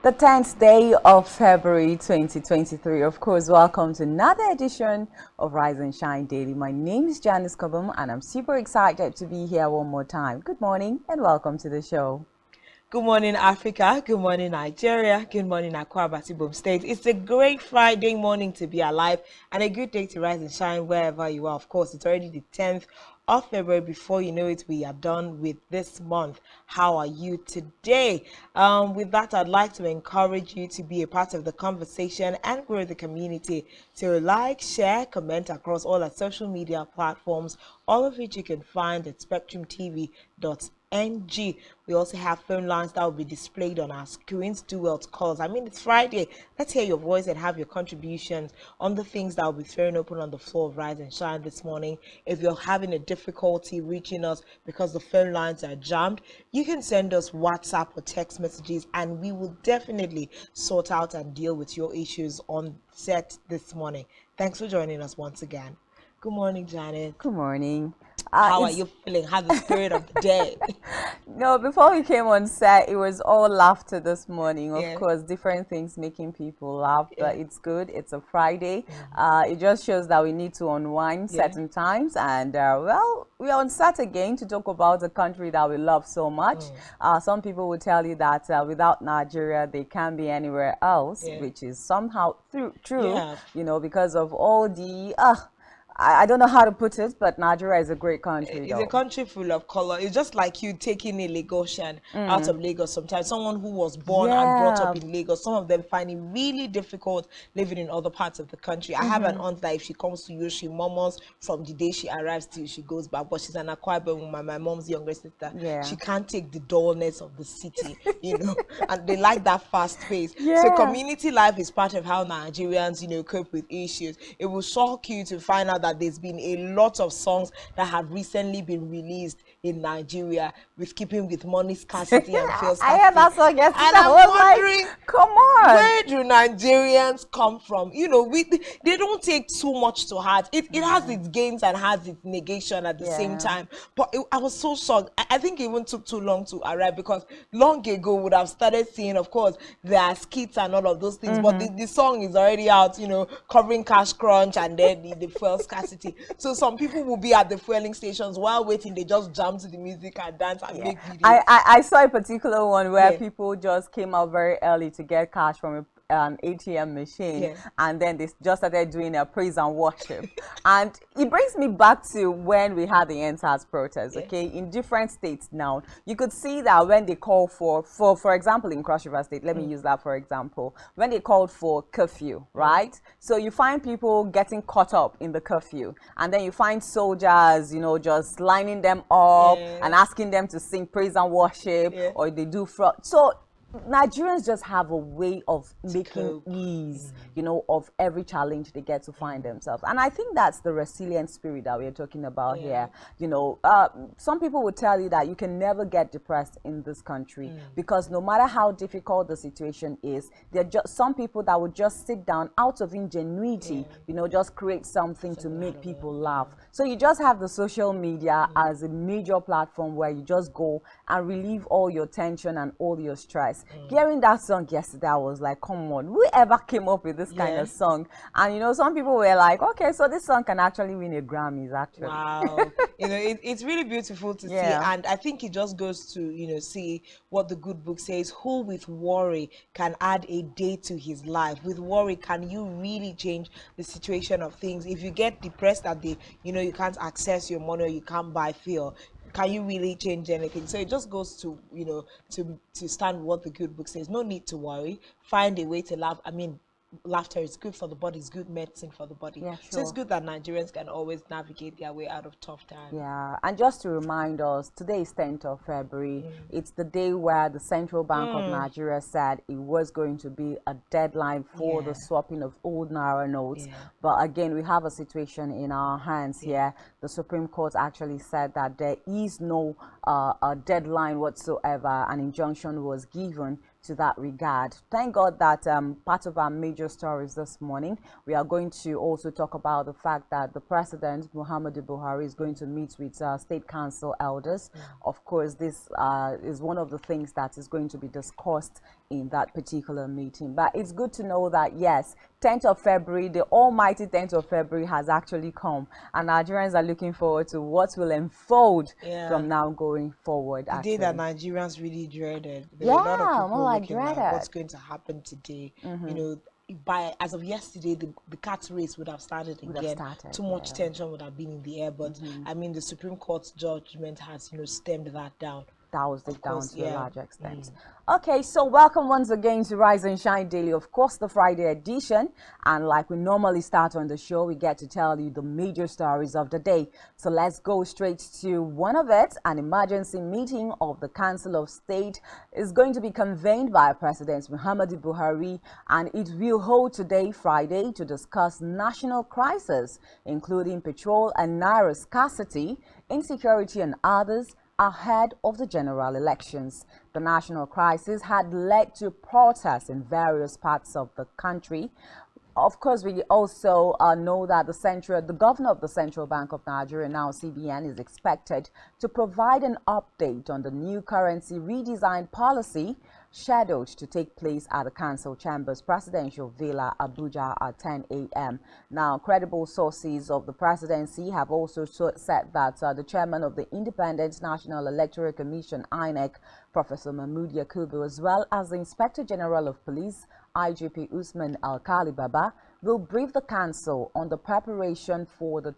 The 10th day of February 2023. Of course, welcome to another edition of Rise and Shine Daily. My name is Janice Kobum and I'm super excited to be here one more time. Good morning and welcome to the show. Good morning, Africa. Good morning, Nigeria. Good morning, Akwa Ibom State. It's a great Friday morning to be alive and a good day to rise and shine wherever you are. Of course, it's already the 10th of February. Before you know it, we are done with this month. How are you today? With that, I'd like to encourage you to be a part of the conversation and grow the community. So like, share, comment across all our social media platforms, all of which you can find at spectrumtv.ng. We also have phone lines that will be displayed on our screens. Do well to call us. I mean, it's Friday. Let's hear your voice and have your contributions on the things that will be thrown open on the floor of Rise and Shine this morning. If you're having a difficulty reaching us because the phone lines are jammed, you can send us WhatsApp or text messages and we will definitely sort out and deal with your issues on set this morning. Thanks for joining us once again. Good morning, Janet. Good morning. How are you feeling? How's the spirit of the day? No, before we came on set, it was all laughter this morning. Of course, different things making people laugh, but it's good. It's a Friday. It just shows that we need to unwind certain times. And, well, we're on set again to talk about a country that we love so much. Some people will tell you that without Nigeria, they can't be anywhere else, which is somehow true, you know, because of all the... I don't know how to put it, but Nigeria is a great country. It's a country full of color. It's just like you taking a Lagosian out of Lagos sometimes. Someone who was born and brought up in Lagos, some of them find it really difficult living in other parts of the country. I have an aunt that if she comes to you, she murmurs from the day she arrives till she goes back. But she's an Akwa Ibom woman, my mom's younger sister. She can't take the dullness of the city, you know, and they like that fast pace. So community life is part of how Nigerians, you know, cope with issues. It will shock you to find out that there's been a lot of songs that have recently been released in Nigeria with keeping with money scarcity and fuel scarcity. I heard that song yesterday. And I'm wondering, like, come on, where do Nigerians come from? You know, they don't take too much to heart. It has its gains and has its negation at the same time. But I was so shocked. I think it even took too long to arrive because long ago would have started seeing, of course, there are skits and all of those things. But the song is already out, you know, covering cash crunch and then the fuel scarcity. So some people will be at the fueling stations while waiting. They just jam to the music and dance and make videos. I saw a particular one where people just came out very early to get cash from an ATM machine and then they just started doing a praise and worship. And it brings me back to when we had the NSAS protests, okay, in different states now. You could see that when they call for example, in Cross River State, let me use that for example, when they called for curfew, right? So you find people getting caught up in the curfew and then you find soldiers, you know, just lining them up and asking them to sing praise and worship or they do fraud. So Nigerians just have a way of making ease, you know, of every challenge they get to find themselves. And I think that's the resilient spirit that we're talking about here. You know, some people would tell you that you can never get depressed in this country because no matter how difficult the situation is, there are just some people that would just sit down out of ingenuity, you know, just create something to make people laugh. So you just have the social media as a major platform where you just go and relieve all your tension and all your stress. Hearing that song yesterday, I was like, come on, whoever came up with this kind of song? And you know, some people were like, okay, so this song can actually win a Grammys, actually. Wow. You know, it's really beautiful to see. And I think it just goes to, you know, see what the good book says. Who with worry can add a day to his life? With worry, can you really change the situation of things? If you get depressed that day, you know, you can't access your money or you can't buy fuel, can you really change anything? So it just goes to, you know, to stand what the good book says. No need to worry. Find a way to laugh. I mean, laughter is good for the body. It's good medicine for the body. So it's good that Nigerians can always navigate their way out of tough times. Yeah, and just to remind us, today is 10th of February. It's the day where the Central Bank of Nigeria said it was going to be a deadline for the swapping of old Naira notes. But again, we have a situation in our hands here. The Supreme Court actually said that there is no a deadline whatsoever. An injunction was given to that regard. Thank God that part of our major stories this morning, we are going to also talk about the fact that the President, Muhammadu Buhari, is going to meet with State Council elders. Of course, this is one of the things that is going to be discussed in that particular meeting. But it's good to know that, yes, 10th of February, the almighty 10th of February has actually come, and Nigerians are looking forward to what will unfold from now going forward. The day that Nigerians really dreaded. There were a lot of people looking at what's going to happen today. You know, as of yesterday, the cat race would have started again. Too much tension would have been in the air, but I mean, the Supreme Court's judgment has, you know, stemmed that down. Down to a large extent. Okay, so welcome once again to Rise and Shine Daily, of course, the Friday edition. And like we normally start on the show, we get to tell you the major stories of the day. So let's go straight to one of it. An emergency meeting of the Council of State is going to be convened by President Muhammadu Buhari, and it will hold today, Friday, to discuss national crisis, including petrol and naira scarcity, insecurity, and others, ahead of the general elections. The national crisis had led to protests in various parts of the country. Of course, we also know that the governor of the Central Bank of Nigeria, now CBN, is expected to provide an update on the new currency redesign policy scheduled to take place at the Council Chambers Presidential Villa, Abuja, at 10 a.m. Now, credible sources of the presidency have also said that the chairman of the Independent National Electoral Commission, INEC, Professor Mahmood Yakubu, as well as the Inspector General of Police, IGP Usman Alkali Baba, will brief the council on the preparation for the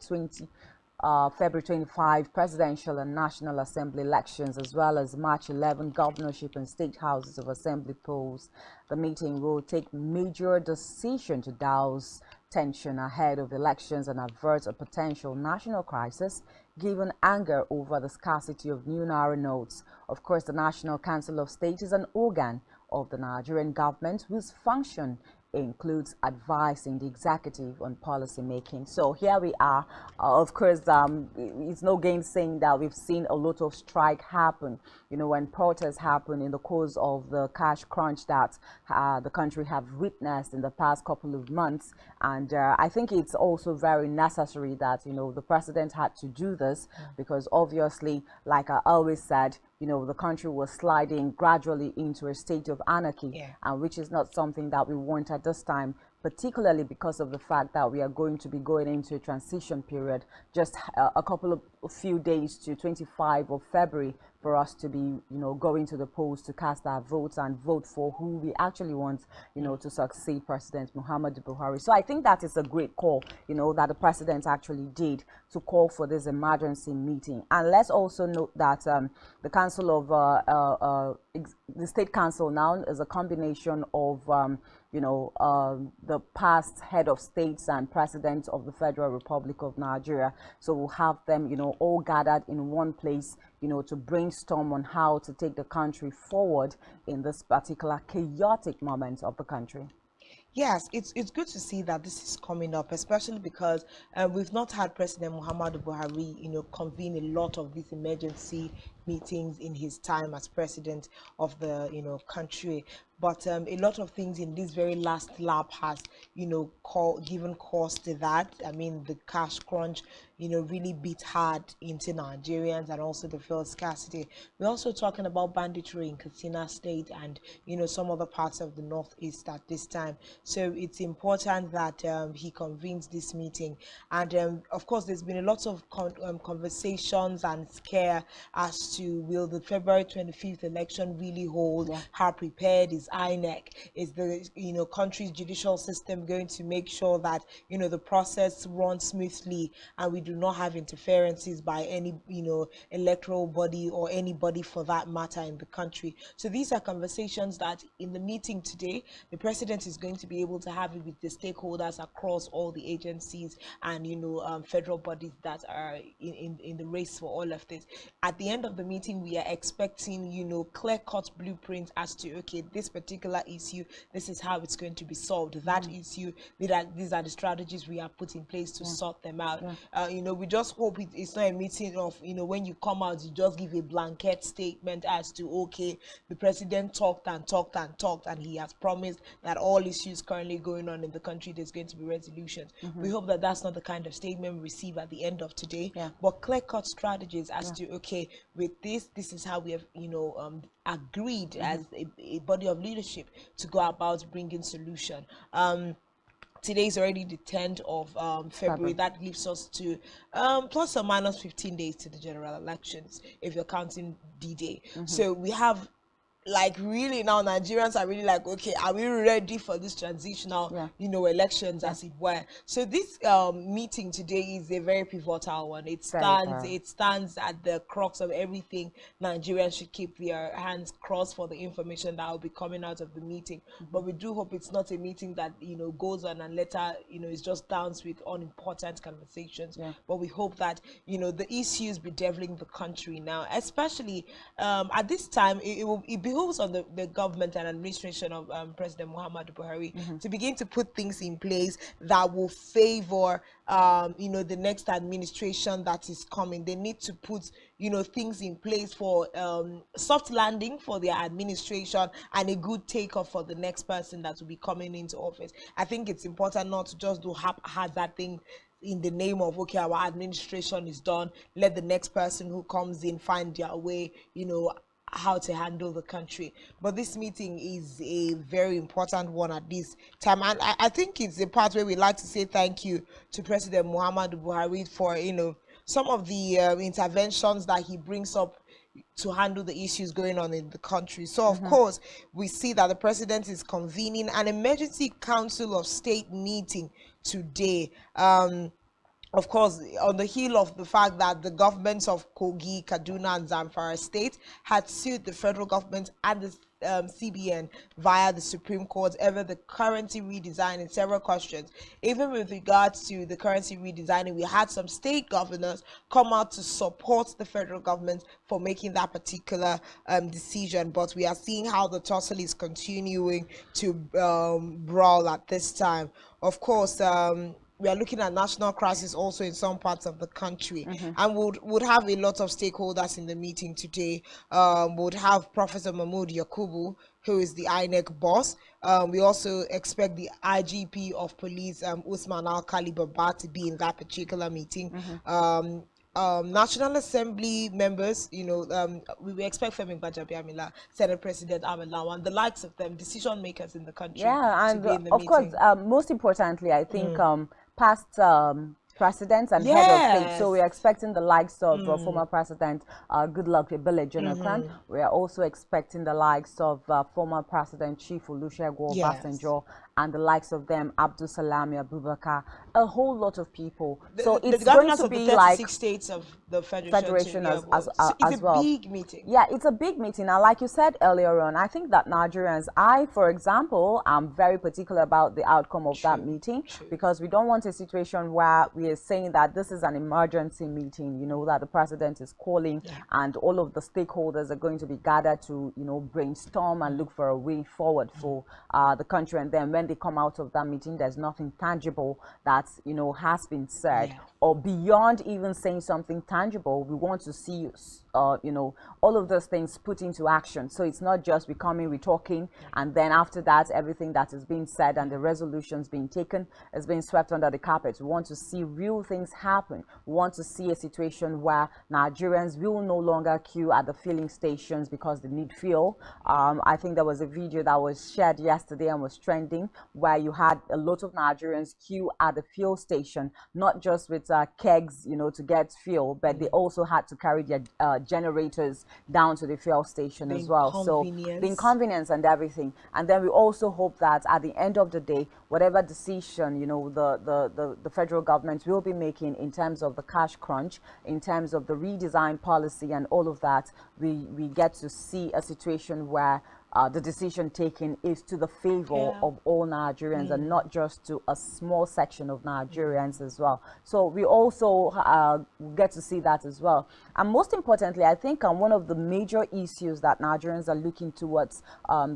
February 25 presidential and National Assembly elections, as well as March 11 governorship and state houses of assembly polls. The meeting will take major decision to douse tension ahead of elections and avert a potential national crisis, given anger over the scarcity of new naira notes. Of course, the National Council of State is an organ of the Nigerian government whose function includes advising the executive on policy making. So here we are. Of course, it's no gainsaying that we've seen a lot of strike happen, you know, when protests happen in the course of the cash crunch that the country have witnessed in the past couple of months. And I think it's also very necessary that, you know, the president had to do this, because obviously, like I always said, you know, the country was sliding gradually into a state of anarchy, and which is not something that we want at this time, particularly because of the fact that we are going to be going into a transition period, just a few days to 25 of February for us to be, you know, going to the polls to cast our votes and vote for who we actually want, you know, to succeed President Muhammadu Buhari. So I think that is a great call, you know, that the president actually did to call for this emergency meeting. And let's also note that the Council of the State Council now is a combination of you know, the past head of states and president of the Federal Republic of Nigeria. So we'll have them, you know, all gathered in one place, you know, to brainstorm on how to take the country forward in this particular chaotic moment of the country. Yes, it's good to see that this is coming up, especially because we've not had President Muhammadu Buhari, you know, convene a lot of these emergency meetings in his time as president of the, you know, country. But a lot of things in this very last lap has, you know, given cause to that. I mean, the cash crunch, you know, really beat hard into Nigerians, and also the fuel scarcity. We're also talking about banditry in Katsina State and, you know, some other parts of the Northeast at this time. So it's important that he convenes this meeting. And of course, there's been a lot of conversations and scare as to, will the February 25th election really hold? How prepared is INEC? Is the, you know, country's judicial system going to make sure that, you know, the process runs smoothly and we do not have interferences by any, you know, electoral body or anybody for that matter in the country? So these are conversations that in the meeting today, the president is going to be able to have it with the stakeholders across all the agencies and, you know, federal bodies that are in the race for all of this. At the end of the meeting, we are expecting, you know, clear-cut blueprints as to, okay, this particular issue, this is how it's going to be solved. That issue, these are the strategies we have put in place to sort them out. You know, we just hope it's not a meeting of, you know, when you come out, you just give a blanket statement as to, okay, the president talked and talked and talked, and he has promised that all issues currently going on in the country, there's going to be resolutions. We hope that that's not the kind of statement we receive at the end of today, but clear-cut strategies as to, okay, with with this is how we have, you know, agreed as a body of leadership to go about bringing solution. Today is already the 10th of February. That leaves us to plus or minus 15 days to the general elections, if you're counting D-Day. So we have, like, really now Nigerians are really like, okay, are we ready for this transitional, you know, elections, as it were? So this meeting today is a very pivotal one. It stands at the crux of everything. Nigerians should keep their hands crossed for the information that will be coming out of the meeting. But we do hope it's not a meeting that, you know, goes on and later, you know, is just downs with unimportant conversations. But we hope that, you know, the issues bedeviling the country now, especially at this time, it behooves on the government and administration of President Muhammadu Buhari to begin to put things in place that will favor, you know, the next administration that is coming. They need to put, you know, things in place for soft landing for their administration and a good takeoff for the next person that will be coming into office. I think it's important not to just do haphazard thing in the name of, okay, our administration is done, let the next person who comes in find their way, you know, how to handle the country. But this meeting is a very important one at this time, and I think it's the part where we like to say thank you to President Muhammadu Buhari for, you know, some of the interventions that he brings up to handle the issues going on in the country. So of course we see that the president is convening an emergency council of state meeting today, of course, on the heel of the fact that the governments of Kogi, Kaduna, and Zamfara State had sued the federal government and the CBN via the Supreme Court over the currency redesign in several questions. Even with regards to the currency redesigning, we had some state governors come out to support the federal government for making that particular decision. But we are seeing how the tussle is continuing to brawl at this time. Of course, we are looking at national crisis also in some parts of the country, and would have a lot of stakeholders in the meeting today. Would have Professor Mahmood Yakubu, who is the INEC boss. We also expect the IGP of police, Usman Al-Khali Baba, to be in that particular meeting. National Assembly members, you know, we expect Femi Gbajabiamila, Senate President Ahmed Lawan, the likes of them, decision makers in the country, and to be in the of meeting. course, most importantly, I think past presidents and head of state. So we're expecting the likes of former President Goodluck Ebele Jonathan. We are also expecting the likes of former President Chief Olusegun Obasanjo, and the likes of them, Abdul Salami Abubakar, a whole lot of people. So it's going to be like states of the federation as well. It's a big meeting. Yeah, it's a big meeting. Now, like you said earlier on, I think that Nigerians, for example, am very particular about the outcome of that meeting, because we don't want a situation where we are saying that this is an emergency meeting, you know, that the president is calling and all of the stakeholders are going to be gathered to, you know, brainstorm and look for a way forward for the country. And then when they come out of that meeting, there's nothing tangible that, you know, has been said, or beyond even saying something tangible. We want to see, you know, all of those things put into action. So it's not just we're talking, and then after that, everything that is being said and the resolutions being taken is being swept under the carpet. We want to see real things happen. We want to see a situation where Nigerians will no longer queue at the filling stations because they need fuel. I think there was a video that was shared yesterday and was trending, where you had a lot of Nigerians queue at the fuel station, not just with kegs, you know, to get fuel, but they also had to carry their generators down to the fuel station as well. So the inconvenience and everything. And then we also hope that at the end of the day, whatever decision, you know, the federal government will be making in terms of the cash crunch, in terms of the redesign policy and all of that, we get to see a situation where the decision taken is to the favor of all Nigerians and not just to a small section of Nigerians as well. So we also get to see that as well. And most importantly, I think one of the major issues that Nigerians are looking towards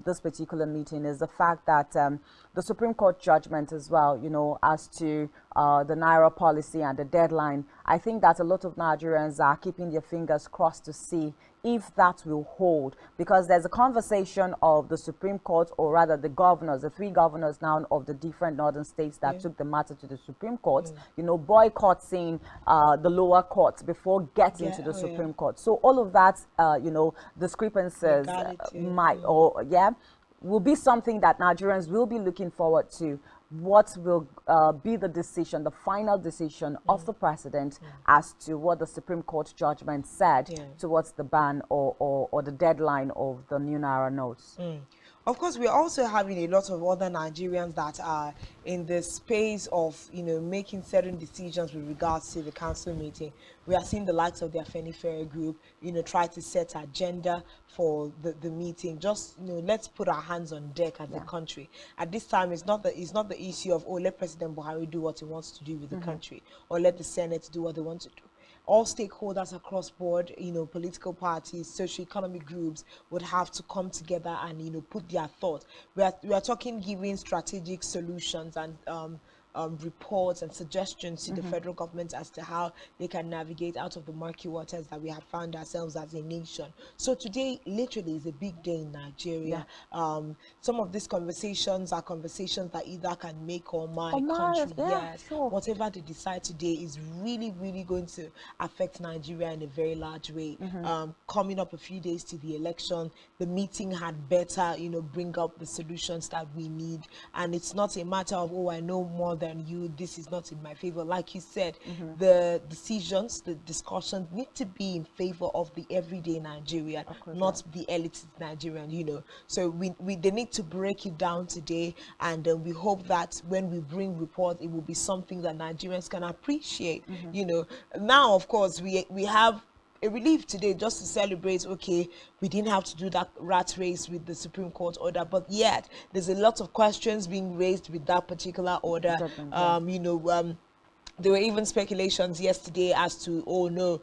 this particular meeting is the fact that the Supreme Court judgment as well, you know, as to the Naira policy and the deadline, I think that a lot of Nigerians are keeping their fingers crossed to see if that will hold, because there's a conversation of the Supreme Court, or rather the governors, the 3 governors now of the different northern states that took the matter to the Supreme Court, you know, boycotting the lower courts before getting to the Supreme Court. So all of that, you know, discrepancies will be something that Nigerians will be looking forward to. What will be the decision, the final decision of the president as to what the Supreme Court judgment said towards the ban or the deadline of the new Naira notes. Of course, we're also having a lot of other Nigerians that are in the space of, you know, making certain decisions with regards to the council meeting. We are seeing the likes of the Afenifere group, you know, try to set agenda for the meeting. Just, you know, let's put our hands on deck as a country. At this time, it's not the issue of, oh, let President Buhari do what he wants to do with the country, or let the Senate do what they want to do. All stakeholders across board, you know, political parties, socio-economic groups would have to come together and, you know, put their thoughts. We are talking giving strategic solutions and reports and suggestions to the federal government as to how they can navigate out of the murky waters that we have found ourselves as a nation. So today literally is a big day in Nigeria. Some of these conversations are conversations that either can make or mar a country. Whatever they decide today is really, really going to affect Nigeria in a very large way. Coming up a few days to the election, the meeting had better, you know, bring up the solutions that we need. And it's not a matter of, oh, I know more than you, this is not in my favor. Like you said, the decisions, the discussions need to be in favor of the everyday Nigerian, not the elitist Nigerian, you know. So they need to break it down today, and we hope that when we bring reports, it will be something that Nigerians can appreciate, you know. Now, of course, we have a relief today just to celebrate, okay, we didn't have to do that rat race with the Supreme Court order, but yet there's a lot of questions being raised with that particular order. You know, there were even speculations yesterday as to, oh no,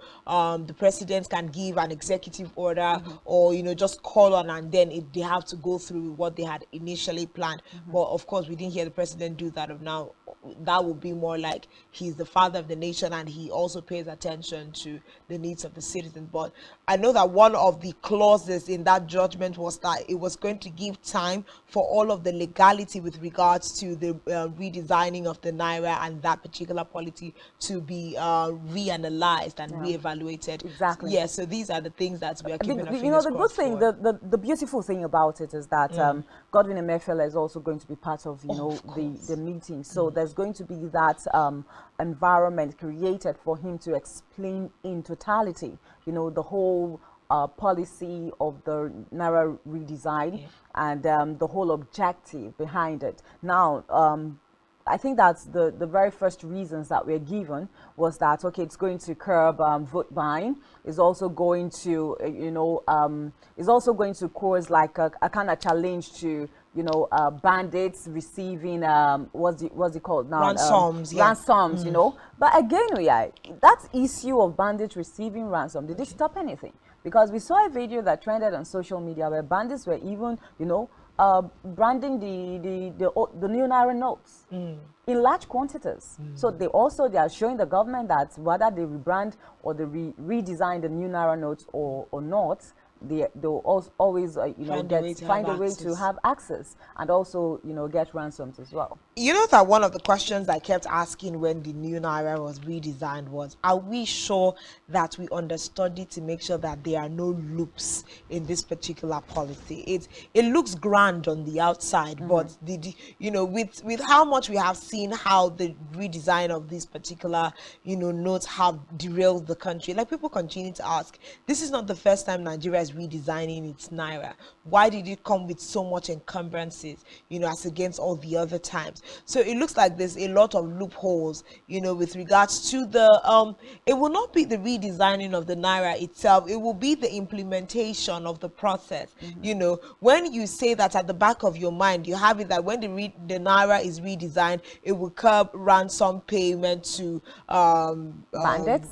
the president can give an executive order or, you know, just call on, and then they have to go through what they had initially planned. But of course, we didn't hear the president do that. Now, that would be more like he's the father of the nation and he also pays attention to the needs of the citizens. But I know that one of the clauses in that judgment was that it was going to give time for all of the legality with regards to the redesigning of the Naira and that particular policy to be reanalyzed and reevaluated. Exactly. Yeah, so these are the things that we are keeping our you know, the good thing, for. the beautiful thing about it is that Godwin Emefiele is also going to be part of, you know, the meeting. So there's going to be that environment created for him to explain in totality, you know, the whole policy of the Naira redesign and the whole objective behind it. Now, I think that's the very first reasons that we're given was that, okay, it's going to curb vote buying. It's also going to, you know, it's also going to cause like a kind of challenge to, you know, bandits receiving what's it called now? Ransoms. Ransoms, you know. But again, that issue of bandits receiving ransom, did it stop anything? Because we saw a video that trended on social media where bandits were even, you know, branding the new Naira notes in large quantities. So they are showing the government that whether they rebrand or they redesign the new Naira notes or not, they'll always you know, find a way to have access and also, you know, get ransoms as well. You know that one of the questions I kept asking when the new Naira was redesigned was, are we sure that we understood it to make sure that there are no loops in this particular policy? It looks grand on the outside, but you know, with how much we have seen how the redesign of this particular, you know, notes have derailed the country. Like, people continue to ask, this is not the first time Nigeria is redesigning its Naira. Why did it come with so much encumbrances, you know, as against all the other times? So it looks like there's a lot of loopholes, you know, with regards to the it will not be the redesigning of the Naira itself, it will be the implementation of the process. You know, when you say that at the back of your mind, you have it that when the Naira is redesigned, it will curb ransom payment to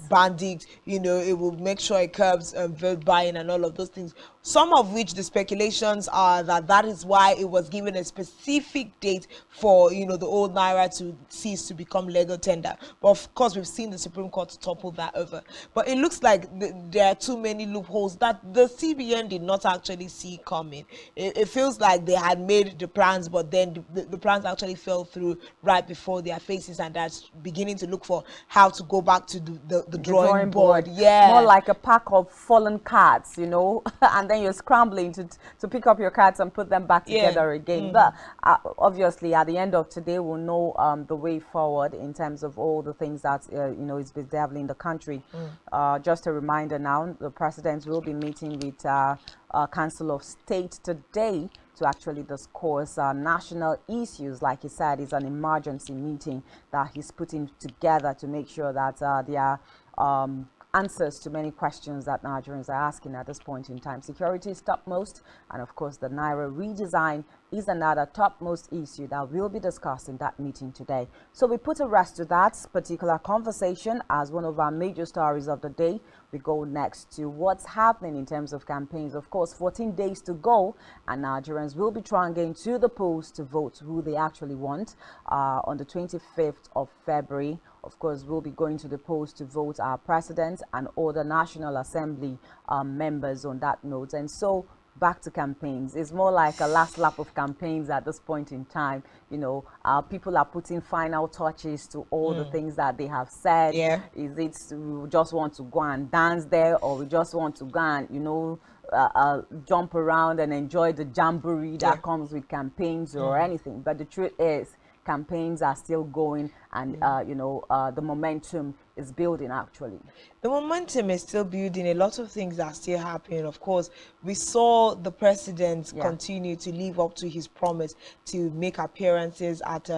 bandits, you know, it will make sure it curbs vote buying and all of those things. some of which the speculations are that is why it was given a specific date for, you know, the old naira to cease to become legal tender. But of course, we've seen the Supreme Court topple that over. But it looks like there are too many loopholes that the CBN did not actually see coming. It feels like they had made the plans, but then the plans actually fell through right before their faces, and that's beginning to look for how to go back to the drawing board. Yeah, more like a pack of fallen cards, you know, and then you're scrambling to pick up your cards and put them back together again. But obviously, at the end of today, we'll know the way forward in terms of all the things that you know is bedeviling the country. Just a reminder now, the president will be meeting with Council of State today to actually discuss national issues. Like he said, it's an emergency meeting that he's putting together to make sure that there are answers to many questions that Nigerians are asking at this point in time. Security is topmost, and of course the Naira redesign is another topmost issue that we'll be discussing that meeting today. So we put a rest to that particular conversation as one of our major stories of the day. We go next to what's happening in terms of campaigns. Of course, 14 days to go, and Nigerians will be trying to the polls to vote who they actually want on the 25th of February. Of course, we'll be going to the polls to vote our president and other National Assembly members on that note. And so back to campaigns. It's more like a last lap of campaigns at this point in time. You know, people are putting final touches to all the things that they have said. Yeah. Is it we just want to go and dance there, or we just want to go and, you know, jump around and enjoy the jamboree that comes with campaigns or anything? But the truth is, campaigns are still going, and you know, the momentum is building. Actually, the momentum is still building. A lot of things are still happening. Of course, we saw the president continue to live up to his promise to make appearances at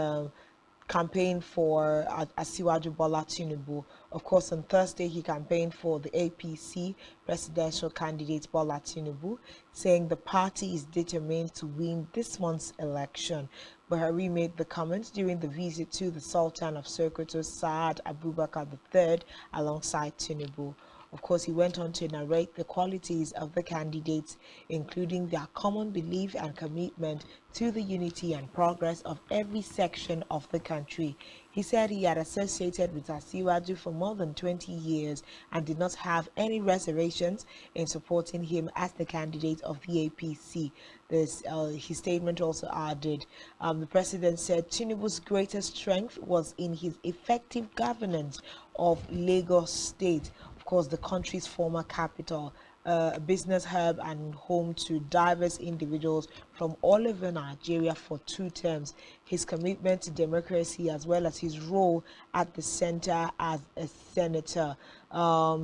campaign for Asiwaju Bola Tinubu. Of course, on Thursday, he campaigned for the APC presidential candidate Bola Tinubu, saying the party is determined to win this month's election. Buhari made the comments during the visit to the Sultan of Sokoto, Saad Abubakar III, alongside Tinubu. Of course, he went on to narrate the qualities of the candidates, including their common belief and commitment to the unity and progress of every section of the country. He said he had associated with Asiwaju for more than 20 years and did not have any reservations in supporting him as the candidate of the APC. His statement also added, the president said Tinubu's greatest strength was in his effective governance of Lagos State, of course, the country's former capital, a business hub and home to diverse individuals from all over Nigeria for 2 terms. His commitment to democracy, as well as his role at the center as a senator.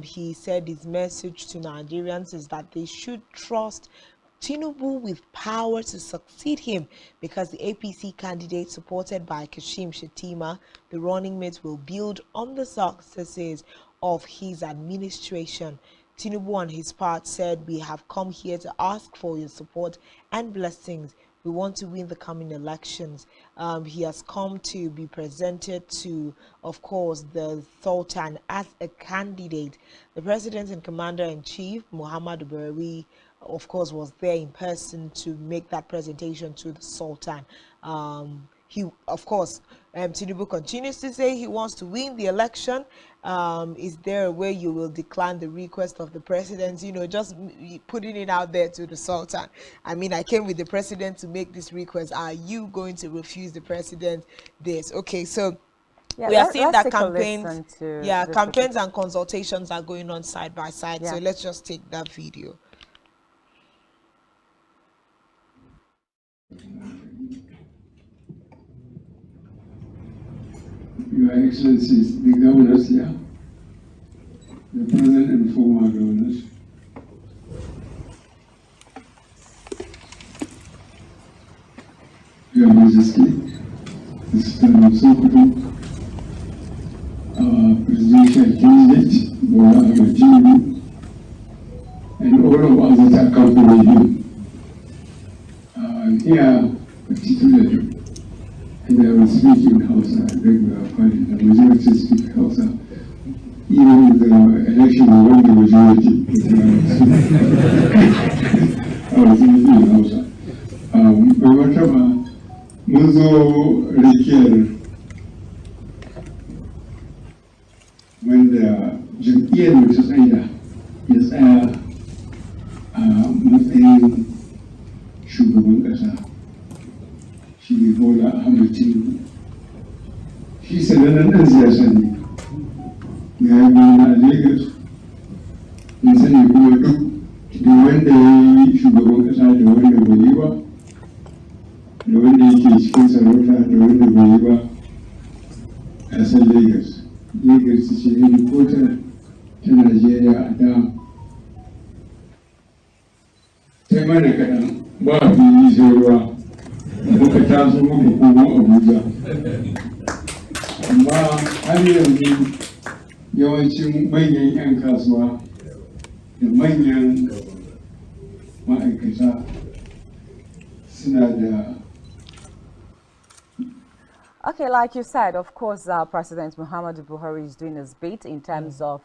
He said his message to Nigerians is that they should trust Tinubu with power to succeed him, because the APC candidate supported by Kashim Shettima, the running mate, will build on the successes of his administration. Tinubu on his part said, "We have come here to ask for your support and blessings. We want to win the coming elections." He has come to be presented to, of course, the Sultan as a candidate. The President and Commander-in-Chief, Muhammadu Buhari, of course, was there in person to make that presentation to the Sultan. Tinubu continues to say he wants to win the election. Is there a way you will decline the request of the president? You know, just putting it out there to the Sultan. I mean, I came with the president to make this request. Are you going to refuse the president this? Okay, so we are seeing that campaigns, campaigns and consultations are going on side by side. So let's just take that video. Your Excellencies, the governors here, the present and former governors, Your Majesty, the Sultan of Sokoto, our presidential candidate, Bola Tinubu, and all of us that accompany him. Here, particularly, and I will speak in Hausa, I beg your pardon, the majority speak Hausa. Even in the election, we won the majority. kawai sai yin Hausa. Mai martaba mun zo rikiyar wanda jam'iyyar da ta tsaida ya tsaya a matsayin shugaban ƙasa shi ne Bola Ahmed Tinubu. Shi sanannen ɗan siyasa ne, ya yi gwamna a Lagos, ya sani kuma duk da wanda ya yi shugaban ƙasa da wanda bai yi ba, da wanda yake cikin sarauta da wanda bai yi ba, a san Lagos. Lagos ce headquarter ta Najeriya a da. Sai mana kaɗan ba a fili sai ruwa, muka taso muka koma Abuja. Amma har yanzu yawancin manyan 'yan kasuwa da manyan ma'aikata suna da. Okay, like you said, of course, President Muhammadu Buhari is doing his bit in terms of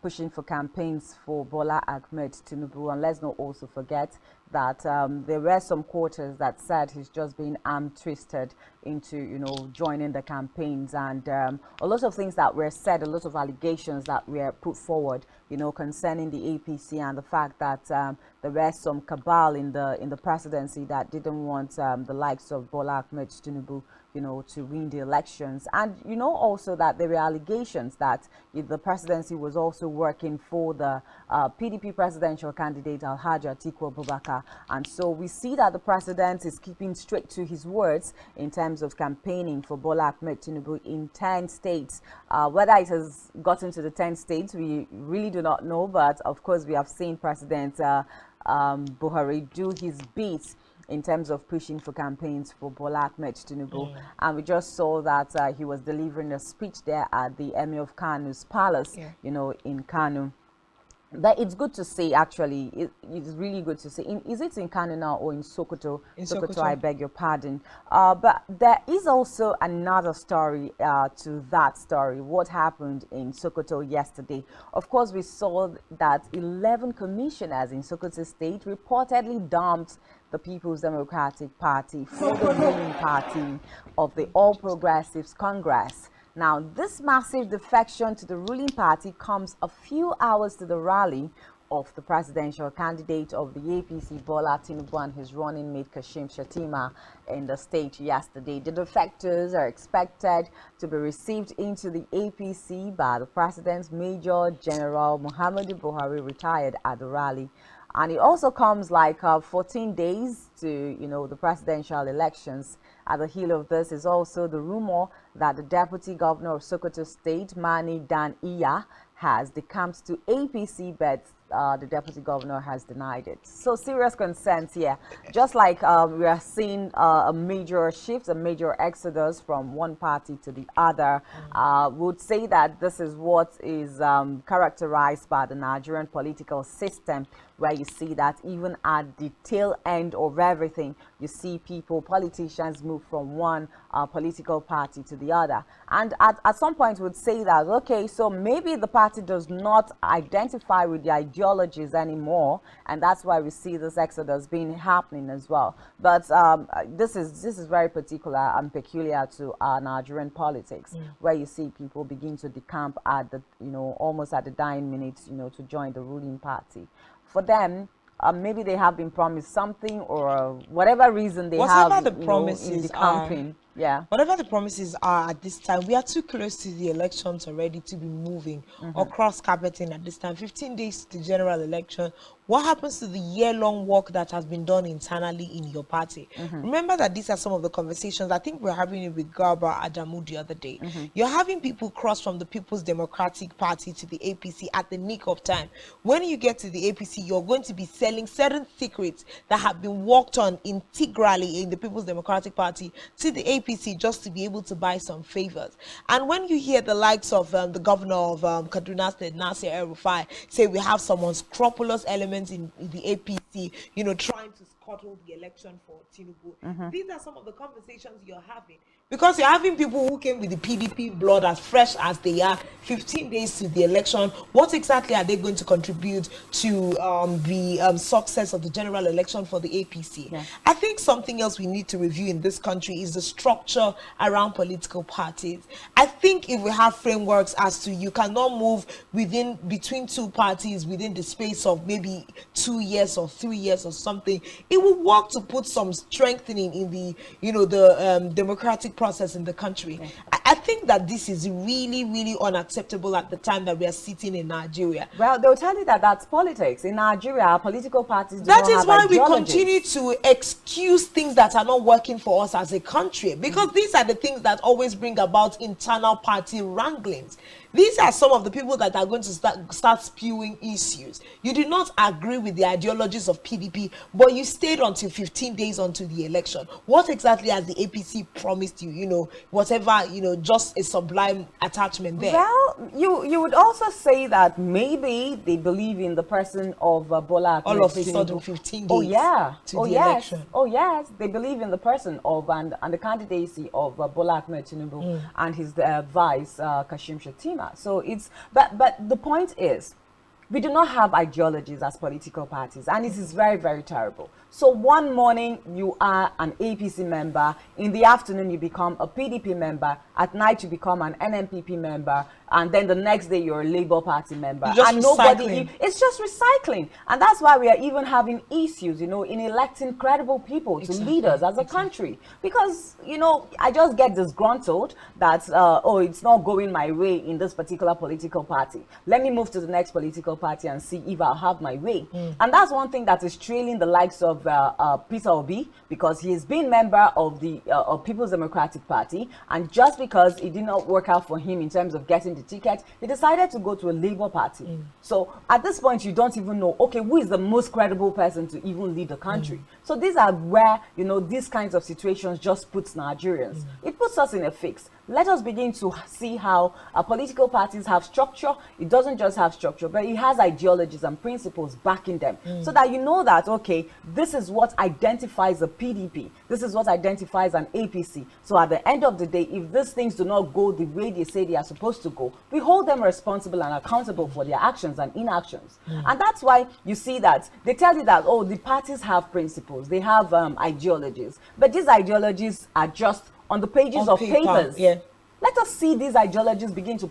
pushing for campaigns for Bola Ahmed Tinubu. And let's not also forget that there were some quarters that said he's just being arm twisted into, you know, joining the campaigns, and a lot of things that were said, a lot of allegations that were put forward, you know, concerning the APC, and the fact that there were some cabal in the presidency that didn't want the likes of Bola Ahmed Tinubu, you know, to win the elections. And you know also that there were allegations that the presidency was also working for the PDP presidential candidate Alhaji Atiku Abubakar. And so we see that the president is keeping straight to his words in terms of campaigning for Bola Ahmed Tinubu in 10 states. Whether it has gotten to the 10 states, we really do not know, but of course we have seen President Buhari do his bit in terms of pushing for campaigns for Bola Ahmed Tinubu. And we just saw that he was delivering a speech there at the Emir of Kanu's palace, you know, in Kanu. That it's good to see, actually. It's really good to see. Is it in Kanu now or in Sokoto? In Sokoto, I beg your pardon. But there is also another story to that story. What happened in Sokoto yesterday? Of course, we saw that 11 commissioners in Sokoto State reportedly dumped the People's Democratic Party for the ruling party of the All Progressives Congress. Now, this massive defection to the ruling party comes a few hours to the rally of the presidential candidate of the APC, Bola Tinubu, and his running mate Kashim Shettima in the state yesterday. The defectors are expected to be received into the APC by the president's Major General Muhammadu Buhari, retired, at the rally. And it also comes like 14 days to, you know, the presidential elections. At the heel of this is also the rumor that the deputy governor of Sokoto State, Mani Dan Iya, has decamped to APC, but the deputy governor has denied it. So serious concerns here. Just like we are seeing a major shift, a major exodus from one party to the other, would say that this is what is characterized by the Nigerian political system, where you see that even at the tail end of everything, you see people, politicians move from one political party to the other. And at some point would say that, okay, so maybe the party does not identify with the ideologies anymore, and that's why we see this exodus being happening as well. But this is very particular and peculiar to Nigerian politics, where you see people begin to decamp at the, you know, almost at the dying minutes, you know, to join the ruling party. For them, maybe they have been promised something, or whatever reason they have, the promises in the campaign. Yeah. Whatever the promises are at this time, we are too close to the elections already to be moving or cross-carpeting at this time. 15 days to the general election. What happens to the year-long work that has been done internally in your party? Remember that these are some of the conversations. I think we're having it with Garba Adamu the other day. You're having people cross from the People's Democratic Party to the APC at the nick of time. When you get to the APC, you're going to be selling certain secrets that have been worked on integrally in the People's Democratic Party to the APC just to be able to buy some favors. And when you hear the likes of the governor of Kaduna State, Nasir El-Rufai, say we have some unscrupulous elements in the APC, you know, trying to boycotted the election for Tinubu. These are some of the conversations you're having. Because you're having people who came with the PDP blood as fresh as they are, 15 days to the election. What exactly are they going to contribute to the success of the general election for the APC? Yeah. I think something else we need to review in this country is the structure around political parties. I think if we have frameworks as to you cannot move between two parties within the space of maybe 2 years or 3 years or something, it will work to put some strengthening in the democratic process in the country. Yeah. I think that this is really, really unacceptable at the time that we are sitting in Nigeria. Well, they'll tell you that that's politics. In Nigeria, our political parties do That not is have why we ideologies. continue to excuse things that are not working for us as a country, because these are the things that always bring about internal party wranglings. These are some of the people that are going to start spewing issues. You do not agree with the ideologies of PDP, but you stayed until 15 days until the election. What exactly has the APC promised you? Whatever, just a sublime attachment there. Well, you would also say that maybe they believe in the person of Bola Ahmed All of a Tinubu. sudden, 15 days Oh yeah. to Oh the yes. election. Oh yes. They believe in the person of and the candidacy of Bola Ahmed Tinubu and his vice Kashim Shettima. So but the point is, we do not have ideologies as political parties, and it is very, very terrible. So one morning you are an APC member, in the afternoon you become a PDP member, at night you become an NNPP member, and then the next day you're a Labour Party member. Just and recycling. It's just recycling. And that's why we are even having issues, in electing credible people to lead us as a country. Because, I just get disgruntled that, it's not going my way in this particular political party. Let me move to the next political party and see if I'll have my way. And that's one thing that is trailing the likes of Peter Obi, because he has been member of the People's Democratic Party, and just because it did not work out for him in terms of getting the ticket, he decided to go to a Labour Party. So at this point, you don't even know, okay, who is the most credible person to even lead the country? So these are where, these kinds of situations just puts Nigerians. It puts us in a fix. Let us begin to see how our political parties have structure. It doesn't just have structure, but it has ideologies and principles backing them, so that you know that, okay, this is what identifies a PDP. This is what identifies an APC. So at the end of the day, if these things do not go the way they say they are supposed to go, we hold them responsible and accountable for their actions and inactions. And that's why you see that they tell you that, the parties have principles, they have ideologies, but these ideologies are just on the pages of papers. Yeah. Let us see these ideologies begin to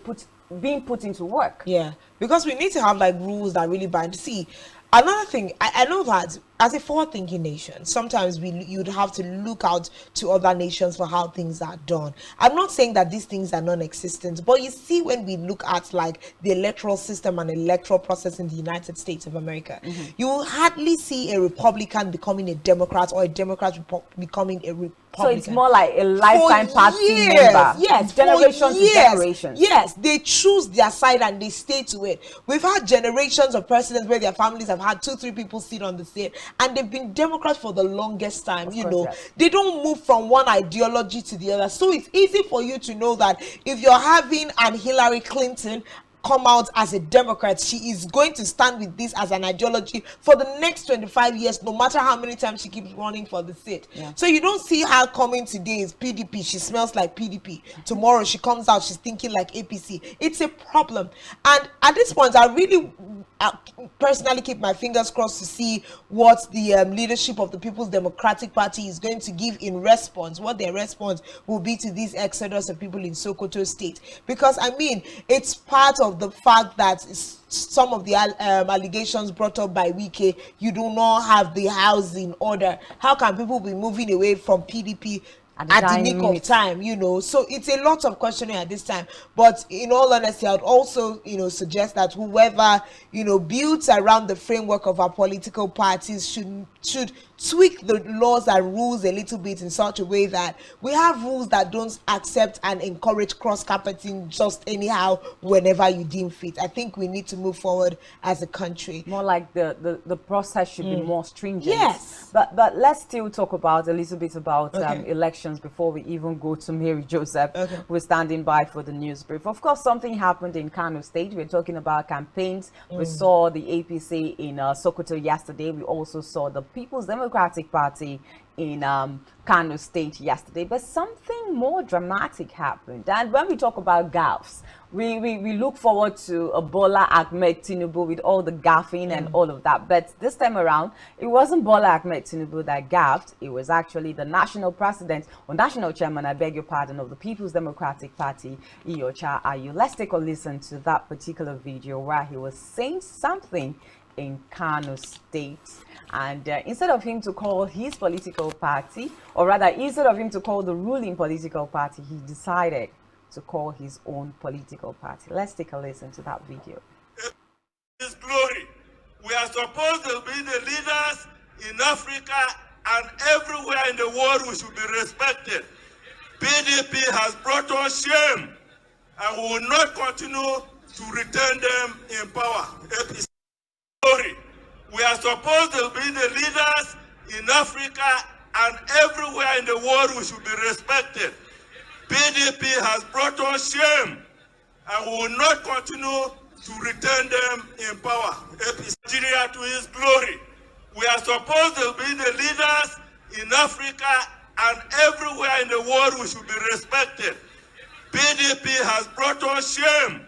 being put into work. Yeah, because we need to have rules that really bind. See, another thing, I know that as a forward-thinking nation, sometimes you'd have to look out to other nations for how things are done. I'm not saying that these things are non-existent, but you see, when we look at the electoral system and electoral process in the United States of America, you will hardly see a Republican becoming a Democrat or a Democrat becoming a Republican. So it's more like a lifetime party member. Yes, generation to generation. Yes, they choose their side and they stay to it. We've had generations of presidents where their families have had 2-3 people sit on the seat, and they've been Democrats for the longest time. Yes. They don't move from one ideology to the other. So it's easy for you to know that if you're having an Hillary Clinton come out as a Democrat, she is going to stand with this as an ideology for the next 25 years, no matter how many times she keeps running for the seat. Yeah. So you don't see her coming today is PDP, she smells like PDP. Tomorrow she comes out, she's thinking like APC. It's a problem. And at this point, I really personally keep my fingers crossed to see what the leadership of the People's Democratic Party is going to give in response, what their response will be to this exodus of people in Sokoto State. Because, it's part of the fact that some of the allegations brought up by Wike, you do not have the house in order. How can people be moving away from PDP at the nick of time, So it's a lot of questioning at this time. But in all honesty, I would also, suggest that whoever, builds around the framework of our political parties should tweak the laws and rules a little bit in such a way that we have rules that don't accept and encourage cross-carpeting just anyhow whenever you deem fit. I think we need to move forward as a country. More like the process should be more stringent. Yes. But let's still talk about a little bit about elections before we even go to Mary Joseph. We're standing by for the news brief. Of course, something happened in Kano State. We're talking about campaigns. We saw the APC in Sokoto yesterday. We also saw the People's Democratic Party in Kano State yesterday, but something more dramatic happened. And when we talk about gaffes, we look forward to Bola Ahmed Tinubu with all the gaffing and all of that. But this time around, it wasn't Bola Ahmed Tinubu that gaffed. It was actually the national president, or national chairman, I beg your pardon, of the People's Democratic Party, Iyorchia Ayu. Let's take a listen to that particular video where he was saying something in Kano State, and instead of him to call his political party, or rather instead of him to call the ruling political party, he decided to call his own political party. Let's take a listen to that video. His glory. We are supposed to be the leaders in Africa and everywhere in the world. We should be respected. PDP has brought us shame, and we will not continue to return them in power. APC glory. We are supposed to be the leaders in Africa and everywhere in the world. We should be respected. PDP has brought us shame, and we will not continue to return them in power. APC Nigeria to his glory. We are supposed to be the leaders in Africa and everywhere in the world. We should be respected. PDP has brought us shame,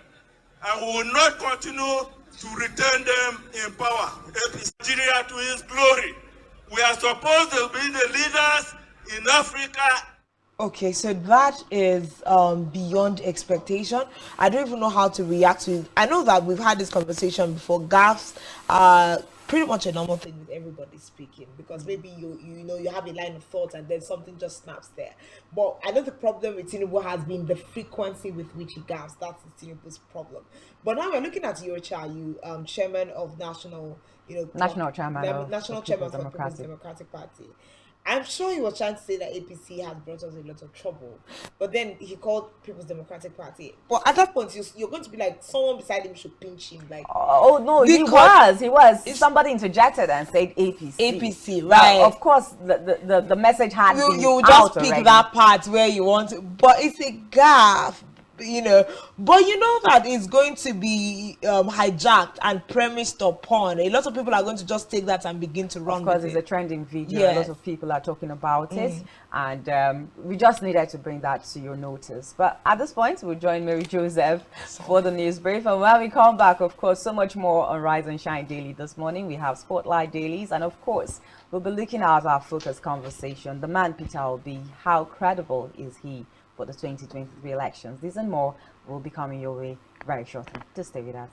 and we will not continue to return them in power. APC Nigeria to his glory. We are supposed to be the leaders in Africa. Okay, so that is beyond expectation. I don't even know how to react to it. I know that we've had this conversation before. Gaffes are pretty much a normal thing with everybody speaking, because maybe you know you have a line of thought and then something just snaps there. But I know the problem with Tinubu has been the frequency with which he gaffes. That's Tinubu's problem. But now we're looking at Iyorchia, chairman of national chairman of the People's Democratic Party. I'm sure he was trying to say that APC has brought us a lot of trouble, but then he called People's Democratic Party. But at that point, you're going to be like, someone beside him should pinch him. Like, oh no, he was. Somebody interjected and said APC. APC, right? Now, of course, the message had been you out just pick already. that part where you want to, but it's a gaffe. But you know that it's going to be hijacked and premised upon. A lot of people are going to just take that and begin to run. Of course, with it's it. a trending video. Yes. A lot of people are talking about it, and we just needed to bring that to your notice. But at this point, we'll join Mary Joseph for the news brief, and when we come back, of course, so much more on Rise and Shine Daily this morning. We have Spotlight Dailies, and of course, we'll be looking at our focus conversation. The man Peter Obi, how credible is he for the 2023 elections? These and more will be coming your way very shortly. Just stay with us.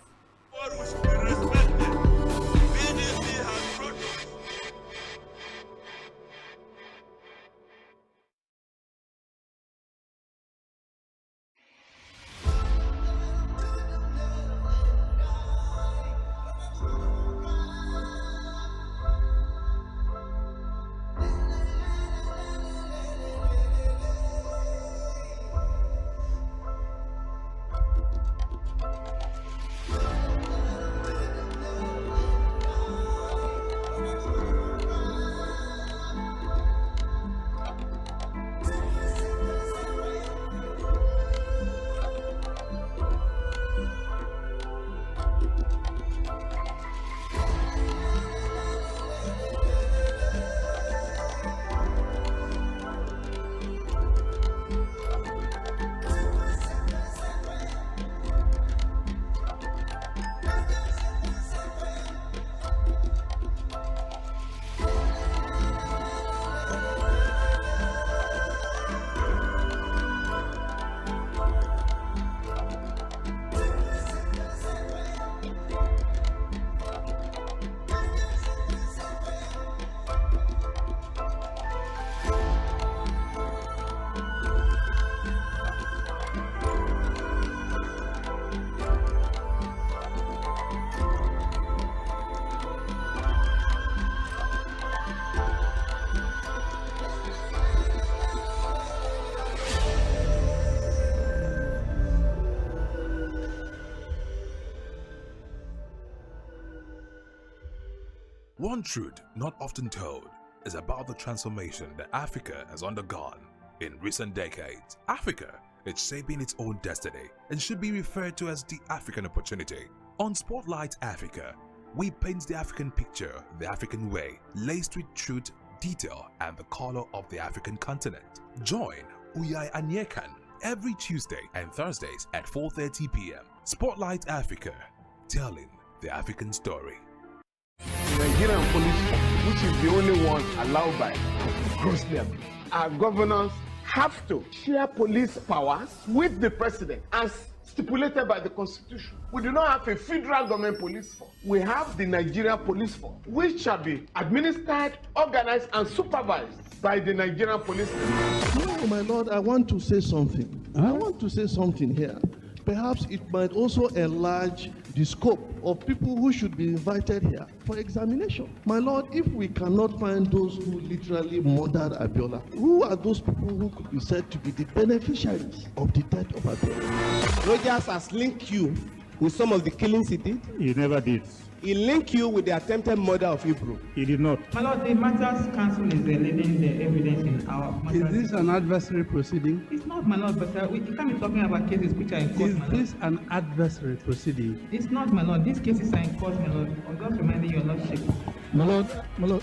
One truth not often told is about the transformation that Africa has undergone in recent decades. Africa is shaping its own destiny and should be referred to as the African opportunity. On Spotlight Africa, We paint the African picture the African way, laced with truth, detail, and the color of the African continent. Join Uyai Anyekan every Tuesday and Thursdays at 4:30 p.m. Spotlight Africa, telling the African story. The Nigerian police, which is the only one allowed by grossly abused. Our governors have to share police powers with the president as stipulated by the constitution. We do not have a federal government police force. We have the Nigeria Police Force, which shall be administered, organized, and supervised by the Nigerian police force. No, my lord, I want to say something. I want to say something here. Perhaps it might also enlarge the scope of people who should be invited here for examination. My lord, if we cannot find those who literally murdered Abiola, who are those people who could be said to be the beneficiaries of the death of Abiola? Rogers has linked you with some of the killings he did. He never did. He linked you with the attempted murder of Hebrew. He did not. My lord, the Matters Council is leading the evidence in our matters. Is this an adversary proceeding? It's not, my lord, but we can't be talking about cases which are in court, my lord. Is this an adversary proceeding? It's not, my lord. These cases are in court, my lord. I'm just reminding your lordship. My lord,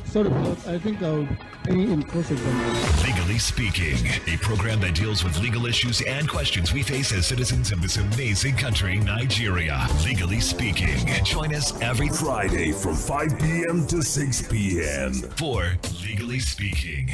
sorry, my lord, I think I'll pay in cross-examination. Legally Speaking, a program that deals with legal issues and questions we face as citizens of this amazing country, Nigeria. Legally Speaking. Join us every Friday from 5 p.m. to 6 p.m. for Legally Speaking.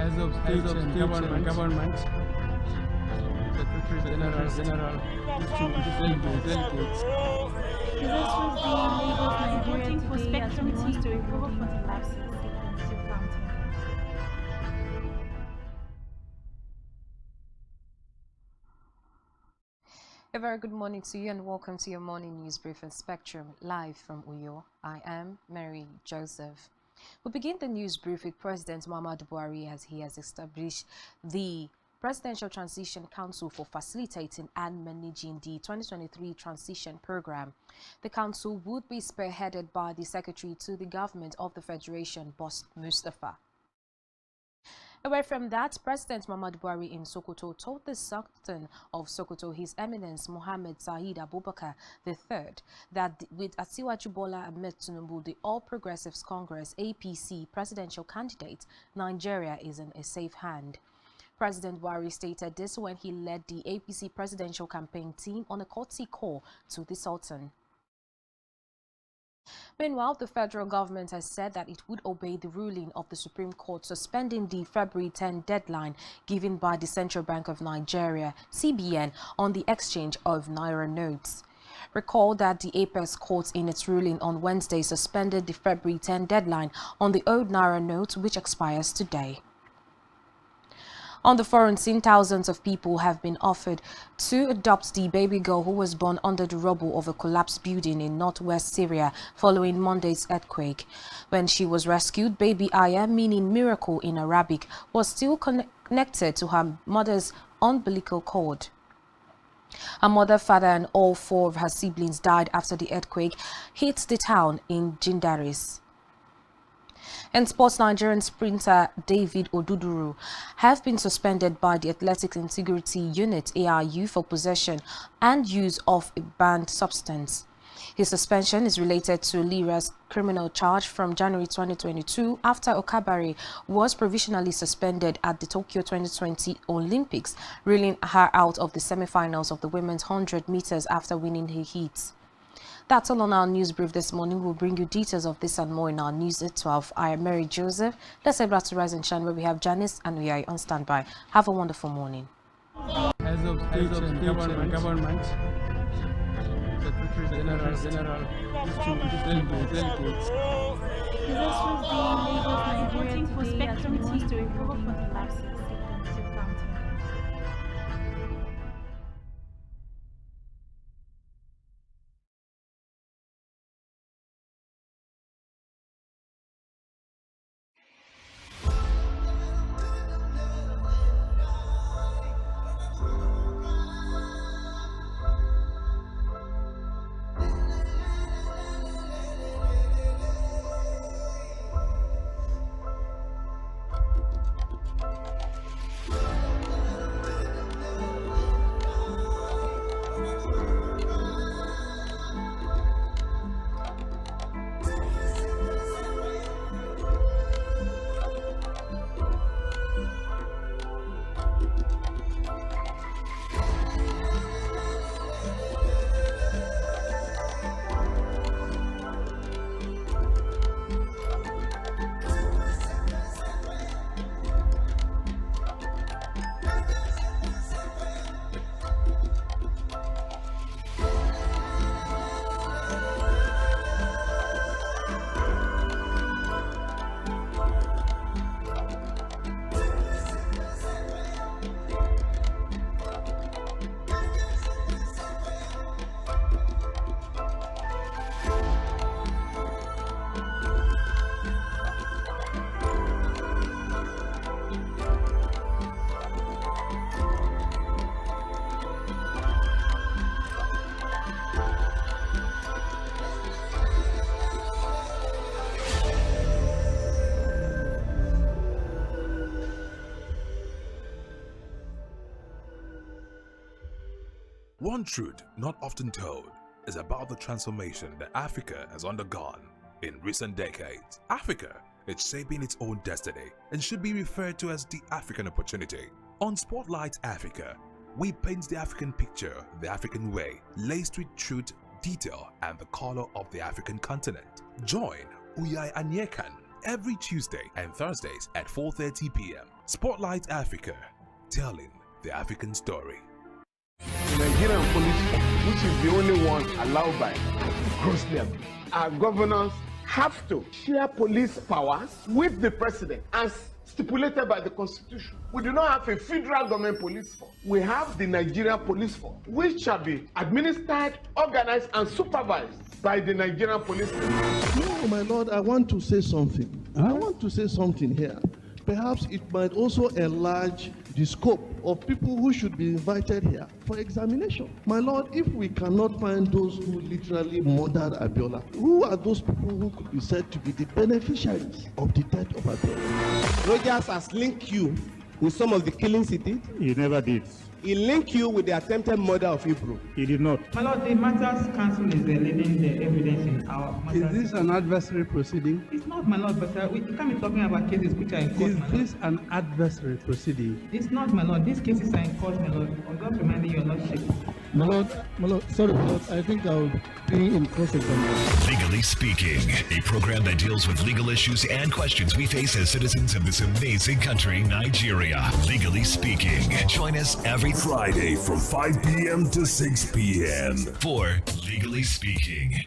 As of state and government, Secretary General, delegates. Voting for Spectrum TV to recover 45 seats in county. A very good morning to you and welcome to your morning news brief on Spectrum, live from Uyo. I am Mary Joseph. We'll begin the news brief with President Muhammadu Buhari as he has established the Presidential Transition Council for facilitating and managing the 2023 transition program. The council would be spearheaded by the Secretary to the Government of the Federation, Boss Mustafa. Away from that, President Muhammadu Buhari in Sokoto told the Sultan of Sokoto, His Eminence Mohammed Saeed Abubakar III, that with Asiwaju Bola Ahmed Tinubu, the All Progressives Congress APC presidential candidate, Nigeria is in a safe hand. President Buhari stated this when he led the APC presidential campaign team on a courtesy call to the Sultan. Meanwhile, the federal government has said that it would obey the ruling of the Supreme Court suspending the February 10 deadline given by the Central Bank of Nigeria, CBN, on the exchange of Naira notes. Recall that the Apex Court in its ruling on Wednesday suspended the February 10 deadline on the old Naira note, which expires today. On the foreign scene, thousands of people have been offered to adopt the baby girl who was born under the rubble of a collapsed building in northwest Syria following Monday's earthquake. When she was rescued, baby Aya, meaning miracle in Arabic, was still connected to her mother's umbilical cord. Her mother, father, and all four of her siblings died after the earthquake hit the town in Jindaris. And sports, Nigerian sprinter David Oduduru have been suspended by the Athletic Integrity Unit ARU for possession and use of a banned substance. His suspension is related to Lira's criminal charge from January 2022 after Okabare was provisionally suspended at the Tokyo 2020 Olympics, ruling her out of the semi-finals of the women's 100 meters after winning her heats. That's all on our news brief this morning. We'll bring you details of this and more in our news at 12. I am Mary Joseph. Let's head back to Rise and Shine, where we have Janice and we are on standby. Have a wonderful morning. As of state and government, Secretary General, delegates. Disasters being Lagos, Nigeria for Spectrum TV to recover from the lapses in counting. One truth not often told is about the transformation that Africa has undergone in recent decades. Africa is shaping its own destiny and should be referred to as the African opportunity. On Spotlight Africa, we paint the African picture the African way, laced with truth, detail, and the color of the African continent. Join Uyai Anyekan every Tuesday and Thursdays at 4:30 p.m. Spotlight Africa, telling the African story. Nigerian police, which is the only one allowed by grossly abused. Our governors have to share police powers with the president as stipulated by the constitution. We do not have a federal government police force. We have the Nigerian police force, which shall be administered, organized, and supervised by the Nigerian police force. No, my lord, I want to say something. I want to say something here. Perhaps it might also enlarge the scope of people who should be invited here for examination. My lord, if we cannot find those who literally murdered Abiola, who are those people who could be said to be the beneficiaries of the death of Abiola? Rogers has linked you with some of the killings he did. He never did. He linked you with the attempted murder of Hebrew. He did not. My lord, the matters council is leading the evidence in our matters. Is this an adversary proceeding? It's not, my lord, but we can't be talking about cases which are in court. Is this an adversary proceeding? It's not, my lord. These cases are in court, my lord. I'm just reminding your lordship. My lord, sorry, my lord, I think I'll be in cross-examination. Legally Speaking, a program that deals with legal issues and questions we face as citizens of this amazing country, Nigeria. Legally Speaking. Join us every Friday from 5 p.m. to 6 p.m. for Legally Speaking.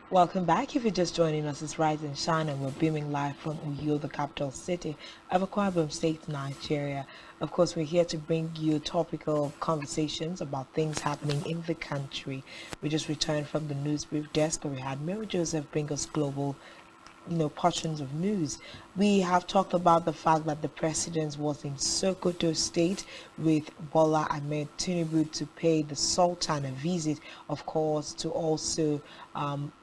Welcome back. If you're just joining us, it's Rise and Shine, and we're beaming live from Uyo, the capital city of Akwa Ibom State, Nigeria. Of course, we're here to bring you topical conversations about things happening in the country. We just returned from the news brief desk where we had Mary Joseph bring us global portions of news. We have talked about the fact that the president was in Sokoto State with Bola Ahmed Tinubu to pay the Sultan a visit, of course, to also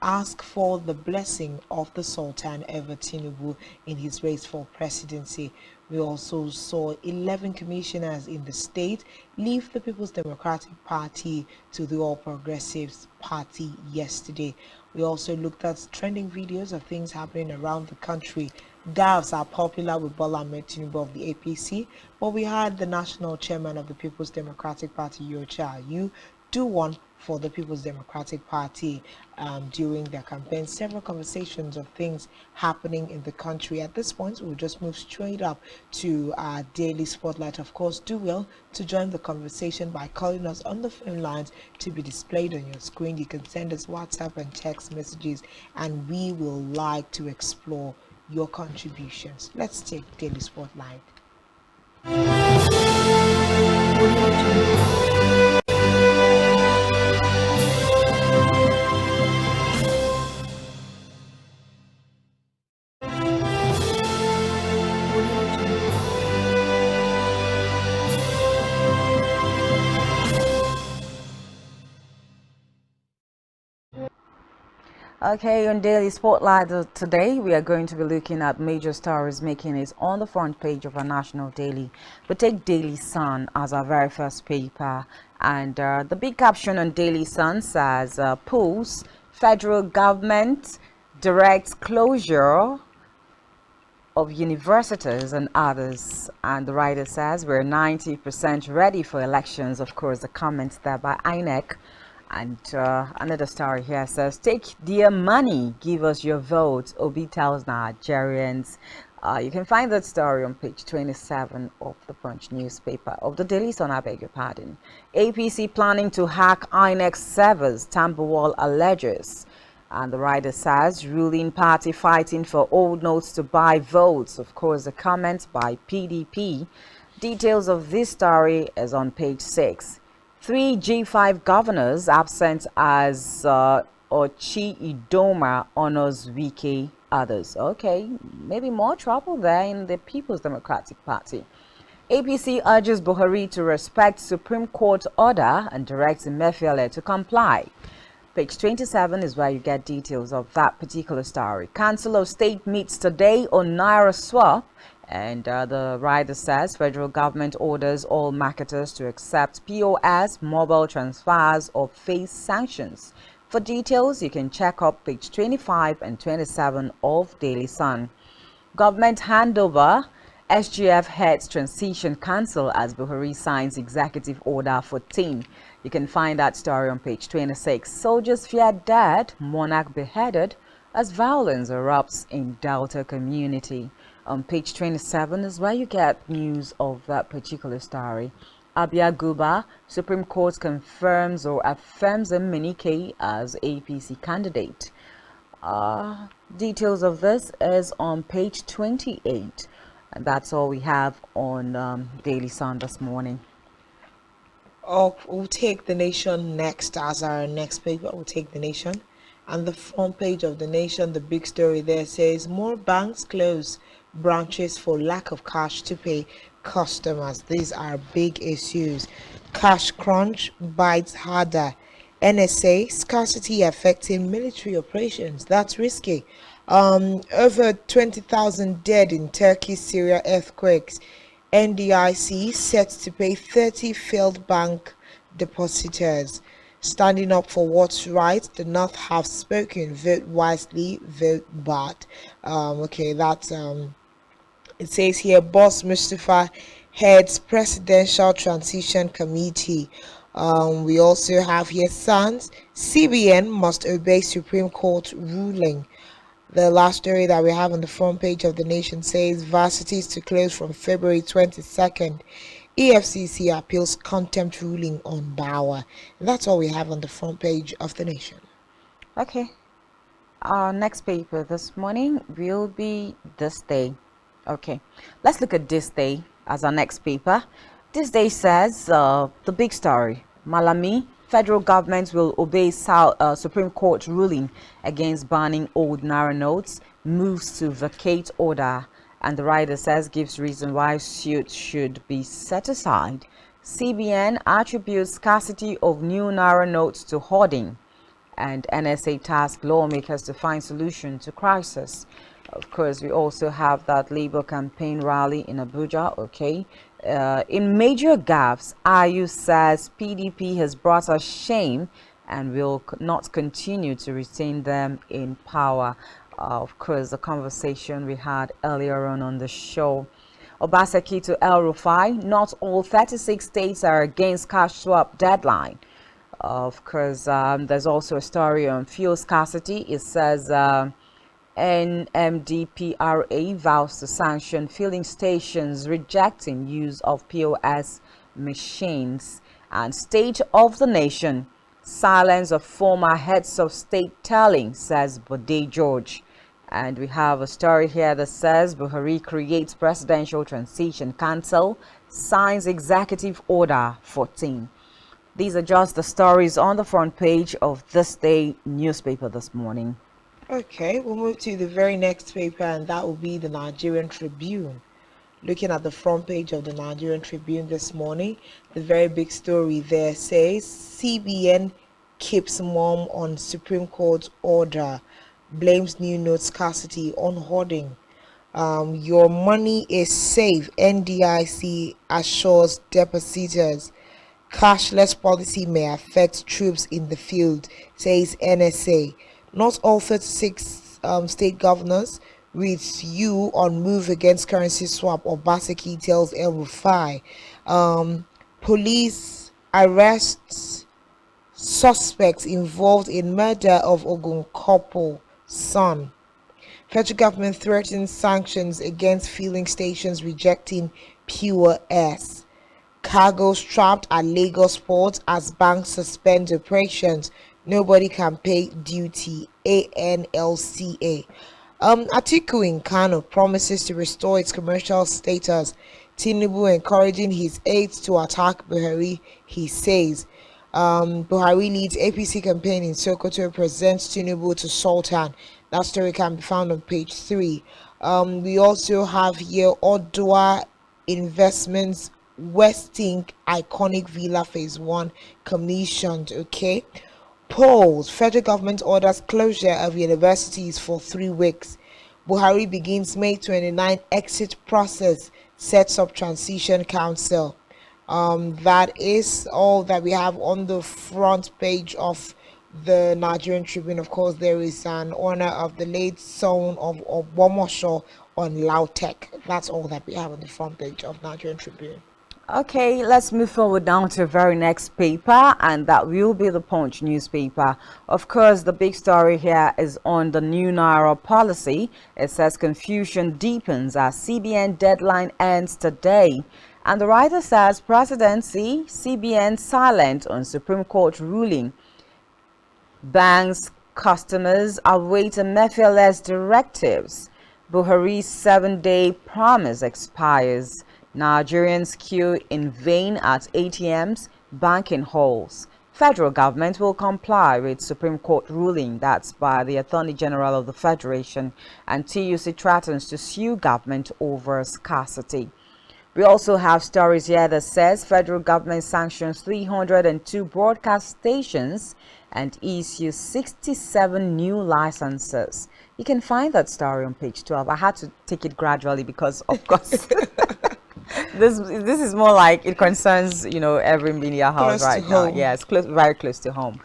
ask for the blessing of the Sultan over Tinubu in his race for presidency. We also saw 11 commissioners in the state leave the People's Democratic Party to the All Progressives Party yesterday. We also looked at trending videos of things happening around the country. Davs are popular with Bola Ahmed Tinubu of the APC, but we had the national chairman of the People's Democratic Party, Yocha Ayu, do one for the People's Democratic Party during their campaign. Several conversations of things happening in the country. At this point, we'll just move straight up to our daily spotlight. Of course, do well to join the conversation by calling us on the phone lines to be displayed on your screen. You can send us WhatsApp and text messages, and we will like to explore your contributions. Let's take daily spotlight. Okay, on Daily Spotlight today, we are going to be looking at major stories making it on the front page of our national daily. We take Daily Sun as our very first paper, and the big caption on Daily Sun says, "Pulls federal government directs closure of universities and others." And the writer says, "We're 90% ready for elections." Of course, the comments there by INEC. And another story here says, "Take their money, give us your vote," Obi tells Nigerians. You can find that story on page 27 of the Punch newspaper of the Daily Sun. I beg your pardon. APC planning to hack INEC servers, Tambuwal alleges. And the writer says, ruling party fighting for old notes to buy votes. Of course, the comments by PDP. Details of this story is on page 6. 3 G5 governors absent as Ochi Idoma honors Wike others. Okay, maybe more trouble there in the People's Democratic Party. APC urges Buhari to respect Supreme Court order and directs Emefiele to comply. Page 27 is where you get details of that particular story. Council of State meets today on Naira swap. And the writer says federal government orders all marketers to accept POS, mobile transfers, or face sanctions. For details, you can check up page 25 and 27 of Daily Sun. Government handover, SGF heads Transition Council as Buhari signs executive order 14. You can find that story on page 26. Soldiers feared dead, monarch beheaded as violence erupts in Delta community. On page 27 is where you get news of that particular story. Abia Guba, Supreme Court confirms or affirms Emenike as APC candidate. Details of this is on page 28. And that's all we have on Daily Sun this morning. We'll take The Nation next as our next paper. We'll take The Nation. And the front page of The Nation, the big story there says, more banks close branches for lack of cash to pay customers. These are big issues. Cash crunch bites harder. NSA, scarcity affecting military operations. That's risky. Over 20,000 dead in Turkey-Syria earthquakes. NDIC set to pay 30 failed bank depositors. Standing up for what's right. The North have spoken. Vote wisely, vote bad. It says here, Boss Mustafa heads Presidential Transition Committee. We also have here, Sons, CBN must obey Supreme Court ruling. The last story that we have on the front page of The Nation says, varsities to close from February 22nd. EFCC appeals contempt ruling on Bauer. And that's all we have on the front page of The Nation. Okay. Our next paper this morning will be This Day. Okay, let's look at This Day as our next paper. This Day says the big story. Malami, federal government will obey Supreme Court ruling against banning old Naira notes, moves to vacate order. And the writer says gives reason why suit should be set aside. CBN attributes scarcity of new Naira notes to hoarding. And NSA tasked lawmakers to find solution to crisis. Of course, we also have that Labour campaign rally in Abuja, okay. In major gaffes, IU says PDP has brought us shame and will not continue to retain them in power. Of course, the conversation we had earlier on the show. Obaseki to El Rufai, not all 36 states are against cash swap deadline. Of course, there's also a story on fuel scarcity. It says NMDPRA vows to sanction filling stations rejecting use of POS machines. And State of the Nation, silence of former heads of state telling, says Bode George. And we have a story here that says Buhari creates Presidential Transition Council, signs Executive Order 14. These are just the stories on the front page of This Day newspaper this morning. Okay, we'll move to the very next paper, and that will be the Nigerian Tribune. Looking at the front page of the Nigerian Tribune this morning, the very big story there says CBN keeps mum on Supreme Court order, blames new note scarcity on hoarding. Your money is safe, NDIC assures depositors. Cashless policy may affect troops in the field, says NSA. Not all 36 state governors with you on move against currency swap, Obaseki tells El Rufai. Police arrests suspects involved in murder of Ogun couple son. Federal government threatens sanctions against filling stations rejecting POS. Cargoes trapped at Lagos port as banks suspend operations. Nobody can pay duty. ANLCA. Atiku in Kano promises to restore its commercial status. Tinubu encouraging his aides to attack Buhari, he says. Buhari leads APC campaign in Sokoto, presents Tinubu to Sultan. That story can be found on page 3. We also have here Odua Investments Westing iconic villa phase 1 commissioned. Okay, polls. Federal government orders closure of universities for 3 weeks. Buhari begins May 29 exit process, sets up transition council. That is all that we have on the front page of the Nigerian Tribune. Of course, there is an honor of the late son of Bomosho on Lautech. That's all that we have on the front page of Nigerian Tribune. Okay, let's move forward down to the very next paper, and that will be the Punch newspaper. Of course, the big story here is on the new Naira policy. It says confusion deepens as CBN deadline ends today. And the writer says presidency, CBN silent on Supreme Court ruling. Banks, customers await MFLS directives. Buhari's 7-day promise expires. Nigerians queue in vain at ATMs, banking halls. Federal government will comply with Supreme Court ruling, that's by the Attorney General of the Federation, and TUC threatens to sue government over scarcity. We also have stories here that says federal government sanctions 302 broadcast stations and issues 67 new licenses. You can find that story on page 12. I had to take it gradually because, of course, this is more like it concerns, you know, every media house right now. Yes, very close to home.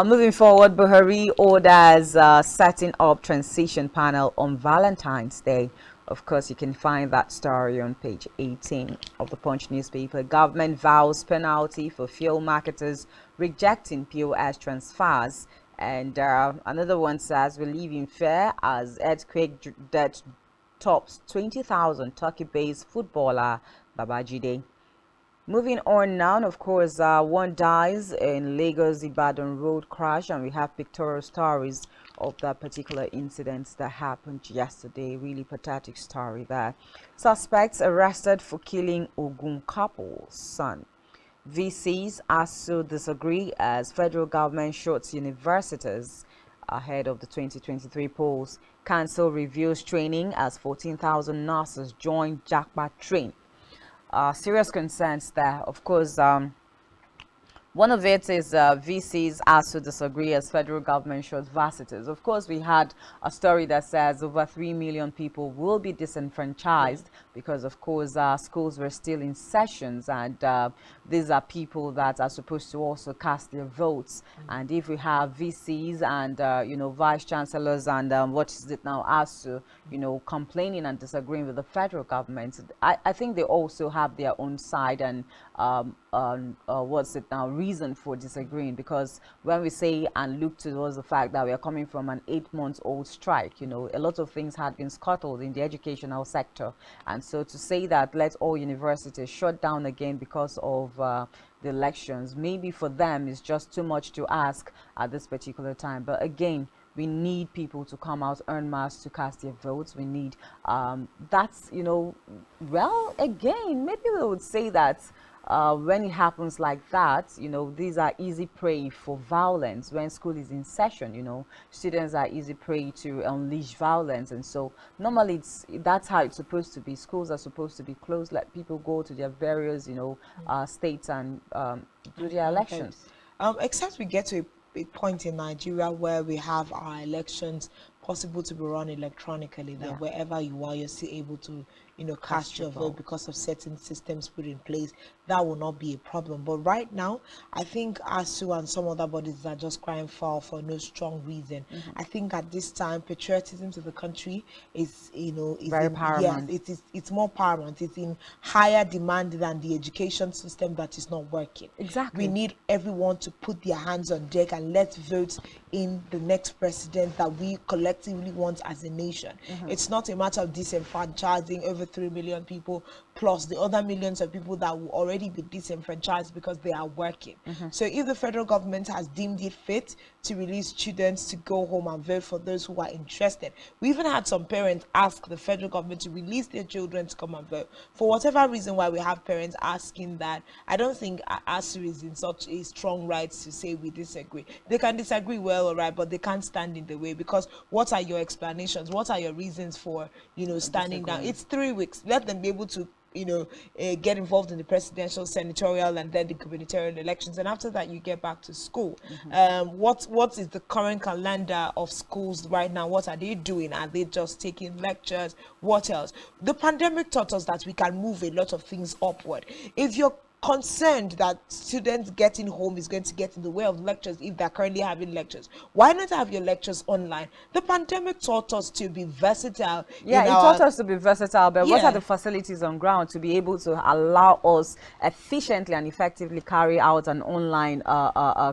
Moving forward, Buhari orders setting up transition panel on Valentine's Day. Of course, you can find that story on page 18 of the Punch newspaper. Government vows penalty for fuel marketers rejecting POS transfers. And another one says, we live in fear as earthquake death tops 20,000 Turkey-based footballer Babajide. Moving on now, of course, one dies in Lagos-Ibadan road crash, and we have pictorial stories of that particular incident that happened yesterday. Really pathetic story there. Suspects arrested for killing Ogun couple's son. VCs also disagree as federal government shorts universities ahead of the 2023 polls. Council reviews training as 14,000 nurses join Jakba train. Serious concerns there. Of course, one of it is VCs also disagree as federal government short varsities. Of course, we had a story that says over 3 million people will be disenfranchised because, of course, schools were still in sessions, and these are people that are supposed to also cast their votes. And if we have VCs and, you know, vice chancellors and what is it now, ASU, you know, complaining and disagreeing with the federal government, I think they also have their own side and what's it now, reason for disagreeing, because when we say and look towards the fact that we are coming from an 8-month-old strike, you know, a lot of things had been scuttled in the educational sector, and so to say that let all universities shut down again because of the elections, maybe for them is just too much to ask at this particular time. But again, we need people to come out en masse to cast their votes. We need that's, you know, well, again, maybe we would say that when it happens like that, you know, these are easy prey for violence. When school is in session, you know, students are easy prey to unleash violence. And so normally that's how it's supposed to be. Schools are supposed to be closed, let people go to their various, you know, states and do their elections. Except we get to a point in Nigeria where we have our elections possible to be run electronically, that wherever you are, you're still able to, you know, cast your vote because of certain systems put in place. That will not be a problem. But right now, I think ASU and some other bodies are just crying foul for no strong reason. I think at this time, patriotism to the country is, you know, is very paramount. Yes, it's more paramount. It's in higher demand than the education system that is not working. Exactly. We need everyone to put their hands on deck and let's vote in the next president that we collectively want as a nation. It's not a matter of disenfranchising over 3 million people plus the other millions of people that will already be disenfranchised because they are working. So if the federal government has deemed it fit to release students to go home and vote for those who are interested, we even had some parents ask the federal government to release their children to come and vote. For whatever reason why we have parents asking that, I don't think ASU is in such a strong right to say we disagree. They can disagree, well, all right, but they can't stand in the way, because what are your explanations? What are your reasons for, you know, standing down? It's 3 weeks. Let them be able to, you know, get involved in the presidential, senatorial, and then the gubernatorial elections, and after that you get back to school. What is the current calendar of schools right now? What are they doing? Are they just taking lectures? What else? The pandemic taught us that we can move a lot of things upward. If you're concerned that students getting home is going to get in the way of lectures if they're currently having lectures, why not have your lectures online? The pandemic taught us to be versatile. Yeah, it taught us to be versatile, but what are the facilities on ground to be able to allow us efficiently and effectively carry out an online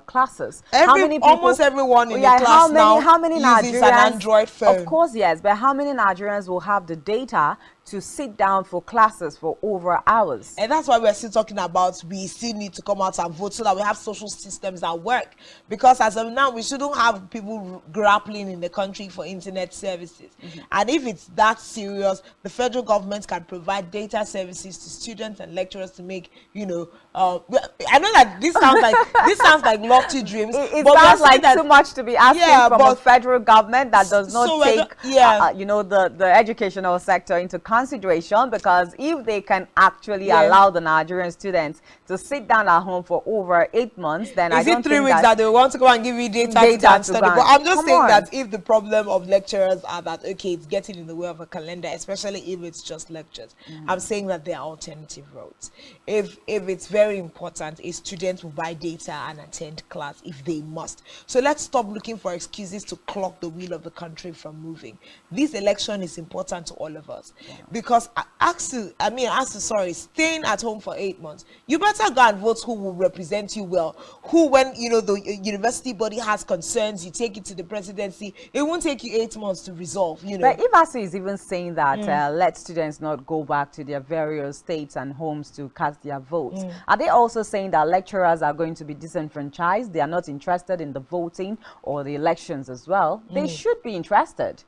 classes? How many people, almost everyone in the class how many uses Nigerians, an Android phone. Of course, yes, but how many Nigerians will have the data to sit down for classes for over hours? And that's why we're still talking about we still need to come out and vote so that we have social systems that work. Because as of now, we shouldn't have people grappling in the country for internet services. And if it's that serious, the federal government can provide data services to students and lecturers to make, you know, I know that this sounds like lofty dreams. It sounds like too much to be asking from a federal government that does not take, you know, the educational sector into consideration, because if they can actually allow the Nigerian students to sit down at home for over 8 months, then I don't think 3 weeks that they want to go and give you data to study. But I'm just saying that if the problem of lecturers are that, okay, it's getting in the way of a calendar, especially if it's just lectures, I'm saying that there are alternative routes. If it's very important, a student will buy data and attend class if they must. So let's stop looking for excuses to clock the wheel of the country from moving. This election is important to all of us. because staying at home for 8 months, you better go and vote who will represent you well. Who, when the university body has concerns, you take it to the presidency. It won't take you 8 months to resolve. But if ASU is even saying that let students not go back to their various states and homes to cast their votes, are they also saying that lecturers are going to be disenfranchised? They are not interested in the voting or the elections as well? They should be interested,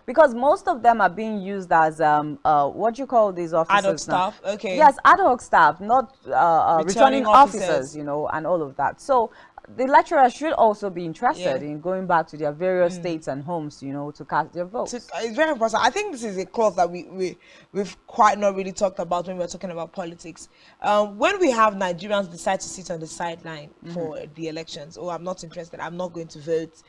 because most of them are being used as what do you call these officers? Ad hoc staff. Okay. Yes, ad hoc staff, not returning officers, and all of that. So the lecturers should also be interested in going back to their various states and homes, to cast their votes. It's very important. I think this is a clause that we've quite not really talked about when we're talking about politics. When we have Nigerians decide to sit on the sideline for the elections, I'm not interested, I'm not going to vote,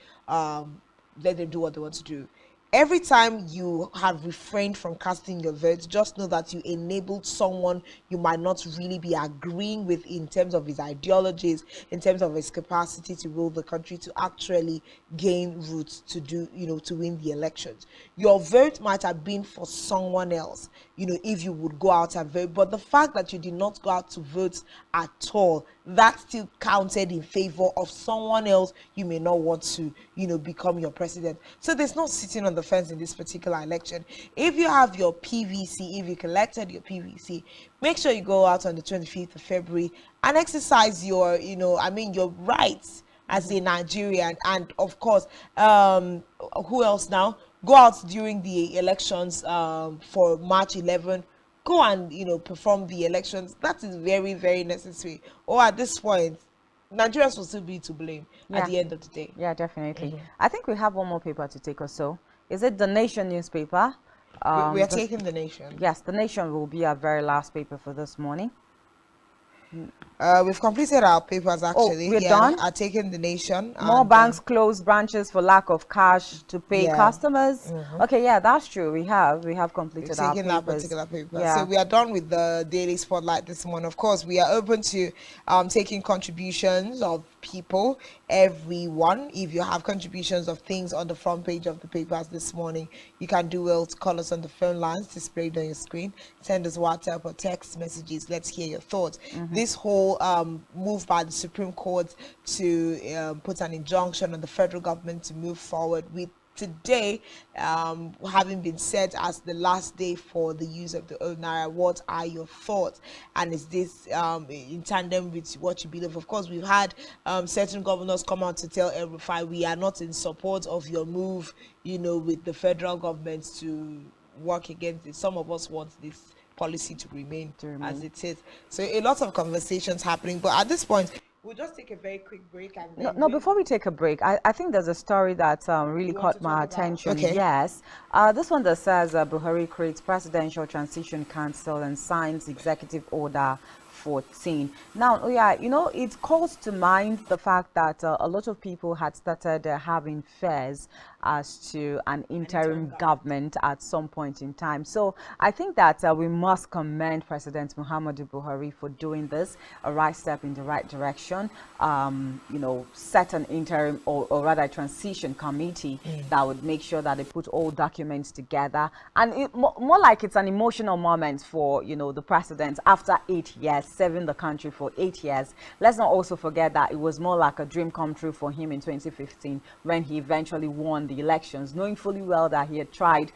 let them do what they want to do. Every time you have refrained from casting your vote, just know that you enabled someone you might not really be agreeing with in terms of his ideologies, in terms of his capacity to rule the country, to actually gain roots to to win the elections. Your vote might have been for someone else, if you would go out and vote, but the fact that you did not go out to vote at all, that still counted in favor of someone else you may not want to, become your president. So there's no sitting on the fence in this particular election. If you have your PVC, if you collected your PVC, make sure you go out on the 25th of February and exercise your, your rights as a Nigerian. And of course, who else now? Go out during the elections for March 11. Go and perform the elections. That is very, very necessary. Or at this point, Nigerians will still be to blame at the end of the day. Yeah, definitely. I think we have one more paper to take or so. Is it the Nation newspaper? We are taking the Nation. Yes, the Nation will be our very last paper for this morning. We've completed our papers actually. We're done? Are taking the Nation. More banks close branches for lack of cash to pay customers. Okay, yeah, that's true. We have completed our papers. That particular paper. So we are done with the daily spotlight this morning. Of course, we are open to taking contributions of people, everyone. If you have contributions of things on the front page of the papers this morning, you can do well to call us on the phone lines displayed on your screen. Send us WhatsApp or text messages. Let's hear your thoughts. This whole move by the Supreme Court to put an injunction on the federal government to move forward with today having been set as the last day for the use of the old naira. What are your thoughts, and is this in tandem with what you believe? Of course, we've had certain governors come out to tell El-Rufai, we are not in support of your move, with the federal government to work against it. Some of us want this policy to remain as it is. So a lot of conversations happening, but at this point we'll just take a very quick break. And then no, before we take a break, I think there's a story that really caught my attention. Okay. Yes, this one that says Buhari creates Presidential Transition Council and signs Executive Order 14. Now, it calls to mind the fact that a lot of people had started having fears as to an interim government at some point in time. So I think that we must commend President Muhammadu Buhari for doing this, a right step in the right direction. Set an interim or rather a transition committee that would make sure that they put all documents together, and more like it's an emotional moment for the president after 8 years serving the country for 8 years. Let's not also forget that it was more like a dream come true for him in 2015 when he eventually won the elections, knowing fully well that he had tried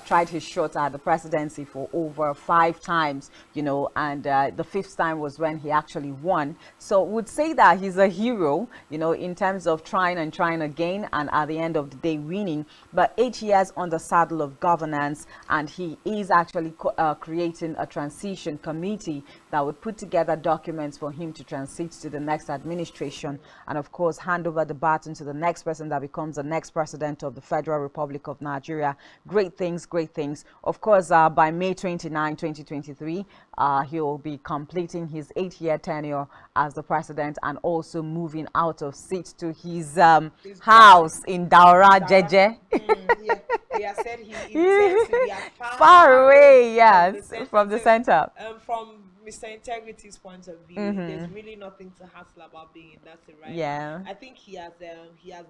tried his shot at the presidency for over 5 times, and the 5th time was when he actually won. So would say that he's a hero, in terms of trying again, and at the end of the day winning. But 8 years on the saddle of governance, and he is actually creating a transition committee that would put together documents for him to transit to the next administration, and of course hand over the baton to the next person that becomes the next president of the Federal Republic of Nigeria. Great things, great things. Of course, by May 29, 2023, he will be completing his 8-year tenure as the president and also moving out of seat to his house in Daura, Jeje. He has said he intends to be far away, yes, from the center. From Mr. Integrity's point of view, there's really nothing to hassle about being in that, right? Yeah. I think he has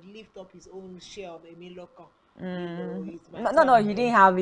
lifted up his own share of Emiloko No, he didn't have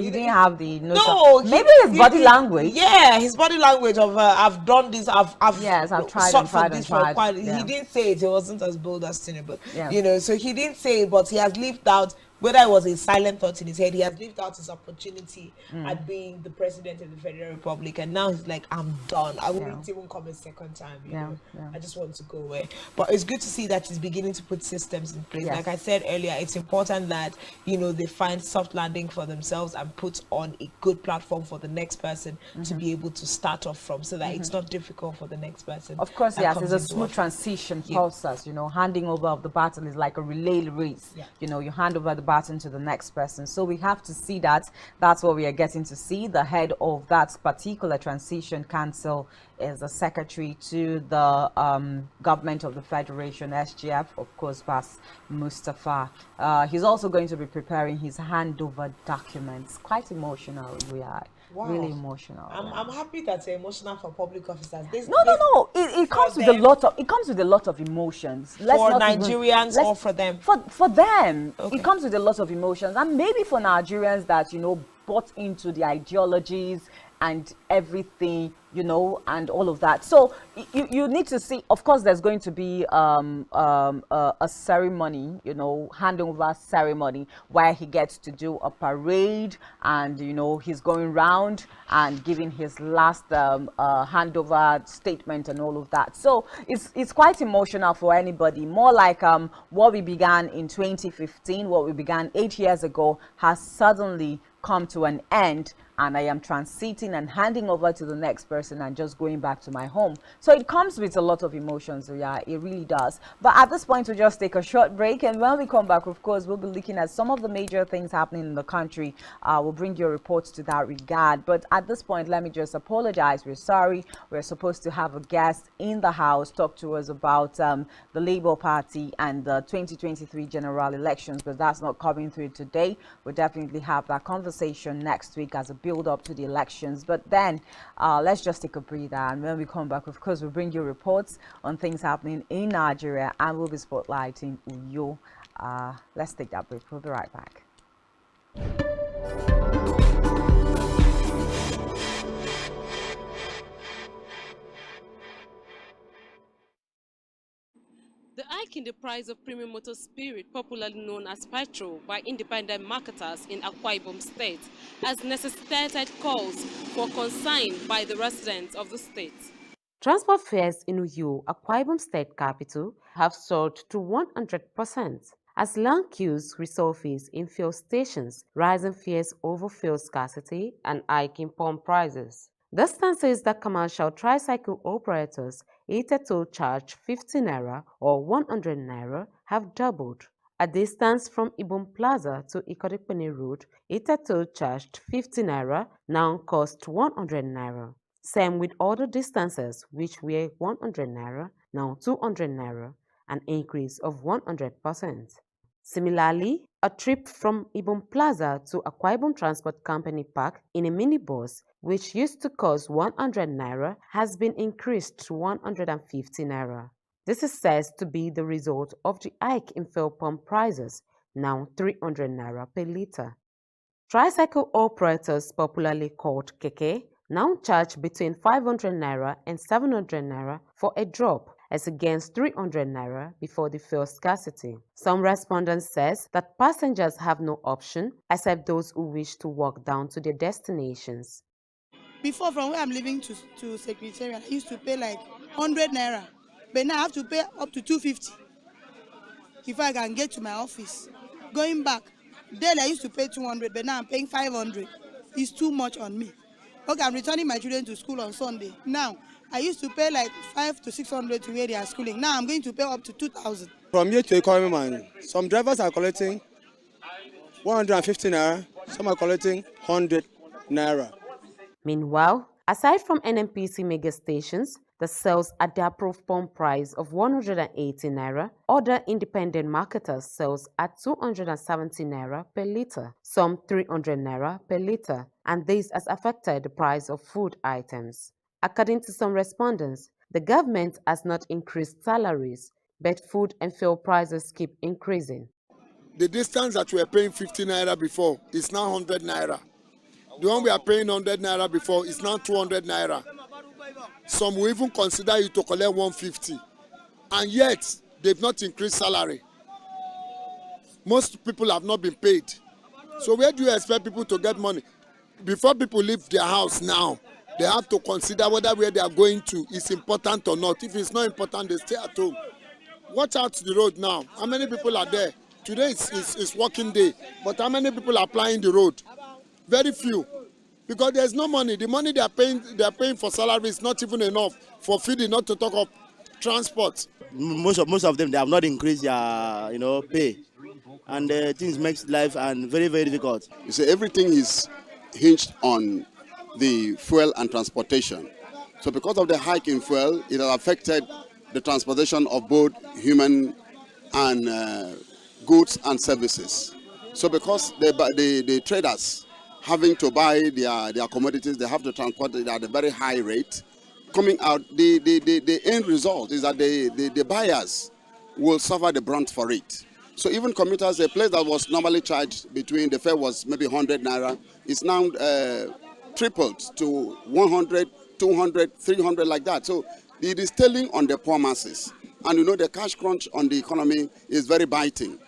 the notion. No, maybe his body language. Yeah, his body language of I've done this, I've tried sought and for tried this and for tried. quite. Yeah. He didn't say it. He wasn't as bold as Tinubu. Yeah. You know, so he didn't say it, but he has lived out. Whether it was a silent thought in his head, he has lived out his opportunity at being the president of the Federal Republic, and now he's like, I'm done. I won't even come a second time. You know, I just want to go away. But it's good to see that he's beginning to put systems in place. Yes. Like I said earlier, it's important that they find soft landing for themselves and put on a good platform for the next person to be able to start off from, so that it's not difficult for the next person. Of course, yes, it's a smooth transition process. You know, handing over of the baton is like a relay race. Yeah. You know, you hand over the baton to the next person. So we have to see that. That's what we are getting to see. The head of that particular transition council is the secretary to the government of the Federation, SGF, of course, Bas Mustafa. He's also going to be preparing his handover documents. Quite emotional, we are. Wow. Really emotional. I'm happy that you're emotional for public officers. No. It comes with a lot of emotions. For Nigerians or for them? For them. Okay. It comes with a lot of emotions. And maybe for Nigerians that, bought into the ideologies and everything, and all of that. So you need to see, of course, there's going to be a ceremony, handover ceremony, where he gets to do a parade, and he's going round and giving his last handover statement and all of that. So it's quite emotional for anybody. More like what we began in 2015, what we began 8 years ago, has suddenly come to an end, and I am transiting and handing over to the next person and just going back to my home. So it comes with a lot of emotions. Yeah, it really does. But at this point, we'll just take a short break, and when we come back, of course, we'll be looking at some of the major things happening in the country. We'll bring you reports to that regard. But at this point, let me just apologize. We're sorry. We're supposed to have a guest in the house talk to us about the Labour Party and the 2023 general elections, but that's not coming through today. We'll definitely have that conversation next week as a build up to the elections. But then let's just take a breather, and when we come back, of course, we'll bring you reports on things happening in Nigeria, and we'll be spotlighting Uyo. Let's take that break. We'll be right back. The hike in the price of premium motor spirit, popularly known as petrol, by independent marketers in Akwa Ibom State has necessitated calls for concern by the residents of the state. Transport fares in Uyo, Akwa Ibom State capital, have soared to 100% as long queues resurface in fuel stations, rising fears over fuel scarcity and hiking pump prices. This says that commercial tricycle operators hitherto charge 50 naira or 100 naira have doubled. A distance from Ibom Plaza to Ikodipeni Road, hitherto charged 50 naira, now cost 100 naira. Same with other distances which were 100 naira, now 200 naira, an increase of 100%. Similarly, a trip from Ibom Plaza to Akwa Ibom Transport Company Park in a minibus, which used to cost 100 naira, has been increased to 150 naira. This is said to be the result of the hike in fuel pump prices, now 300 naira per litre. Tricycle operators, popularly called keke, now charge between 500 naira and 700 naira for a drop, as against 300 naira before the fuel scarcity. Some respondents says that passengers have no option except those who wish to walk down to their destinations. Before, from where I'm living to Secretariat, I used to pay like 100 naira, but now I have to pay up to 250 if I can get to my office. Going back, daily I used to pay 200, but now I'm paying 500. It's too much on me. Okay, I'm returning my children to school on Sunday. Now, I used to pay like 500 to 600 to where they are schooling. Now I'm going to pay up to 2,000. From here to Economy Man, some drivers are collecting 150 naira, some are collecting 100 naira. Meanwhile, aside from NNPC mega stations that sells at the approved pump price of 180 naira, other independent marketers sells at 270 naira per litre, some 300 naira per litre, and this has affected the price of food items. According to some respondents, the government has not increased salaries, but food and fuel prices keep increasing. The distance that we were paying 50 naira before is now 100 naira. The one we are paying 100 naira before is now 200 naira. Some will even consider you to collect 150. And yet, they've not increased salary. Most people have not been paid. So where do you expect people to get money? Before people leave their house now, they have to consider whether where they are going to is important or not. If it's not important, they stay at home. Watch out the road now. How many people are there? Today is working day, but how many people are plying the road? Very few, because there's no money. The money they are paying for salary is not even enough for feeding, not to talk of transport. Most of them, they have not increased their pay, and things makes life very, very difficult. You see, everything is hinged on the fuel and transportation. So because of the hike in fuel, it has affected the transportation of both human and goods and services. So because the traders having to buy their commodities, they have to transport it at a very high rate. Coming out, the end result is that the buyers will suffer the brunt for it. So even commuters, a place that was normally charged between, the fare was maybe 100 naira, is now tripled to 100, 200, 300 like that. So it is telling on the poor masses. And the cash crunch on the economy is very biting.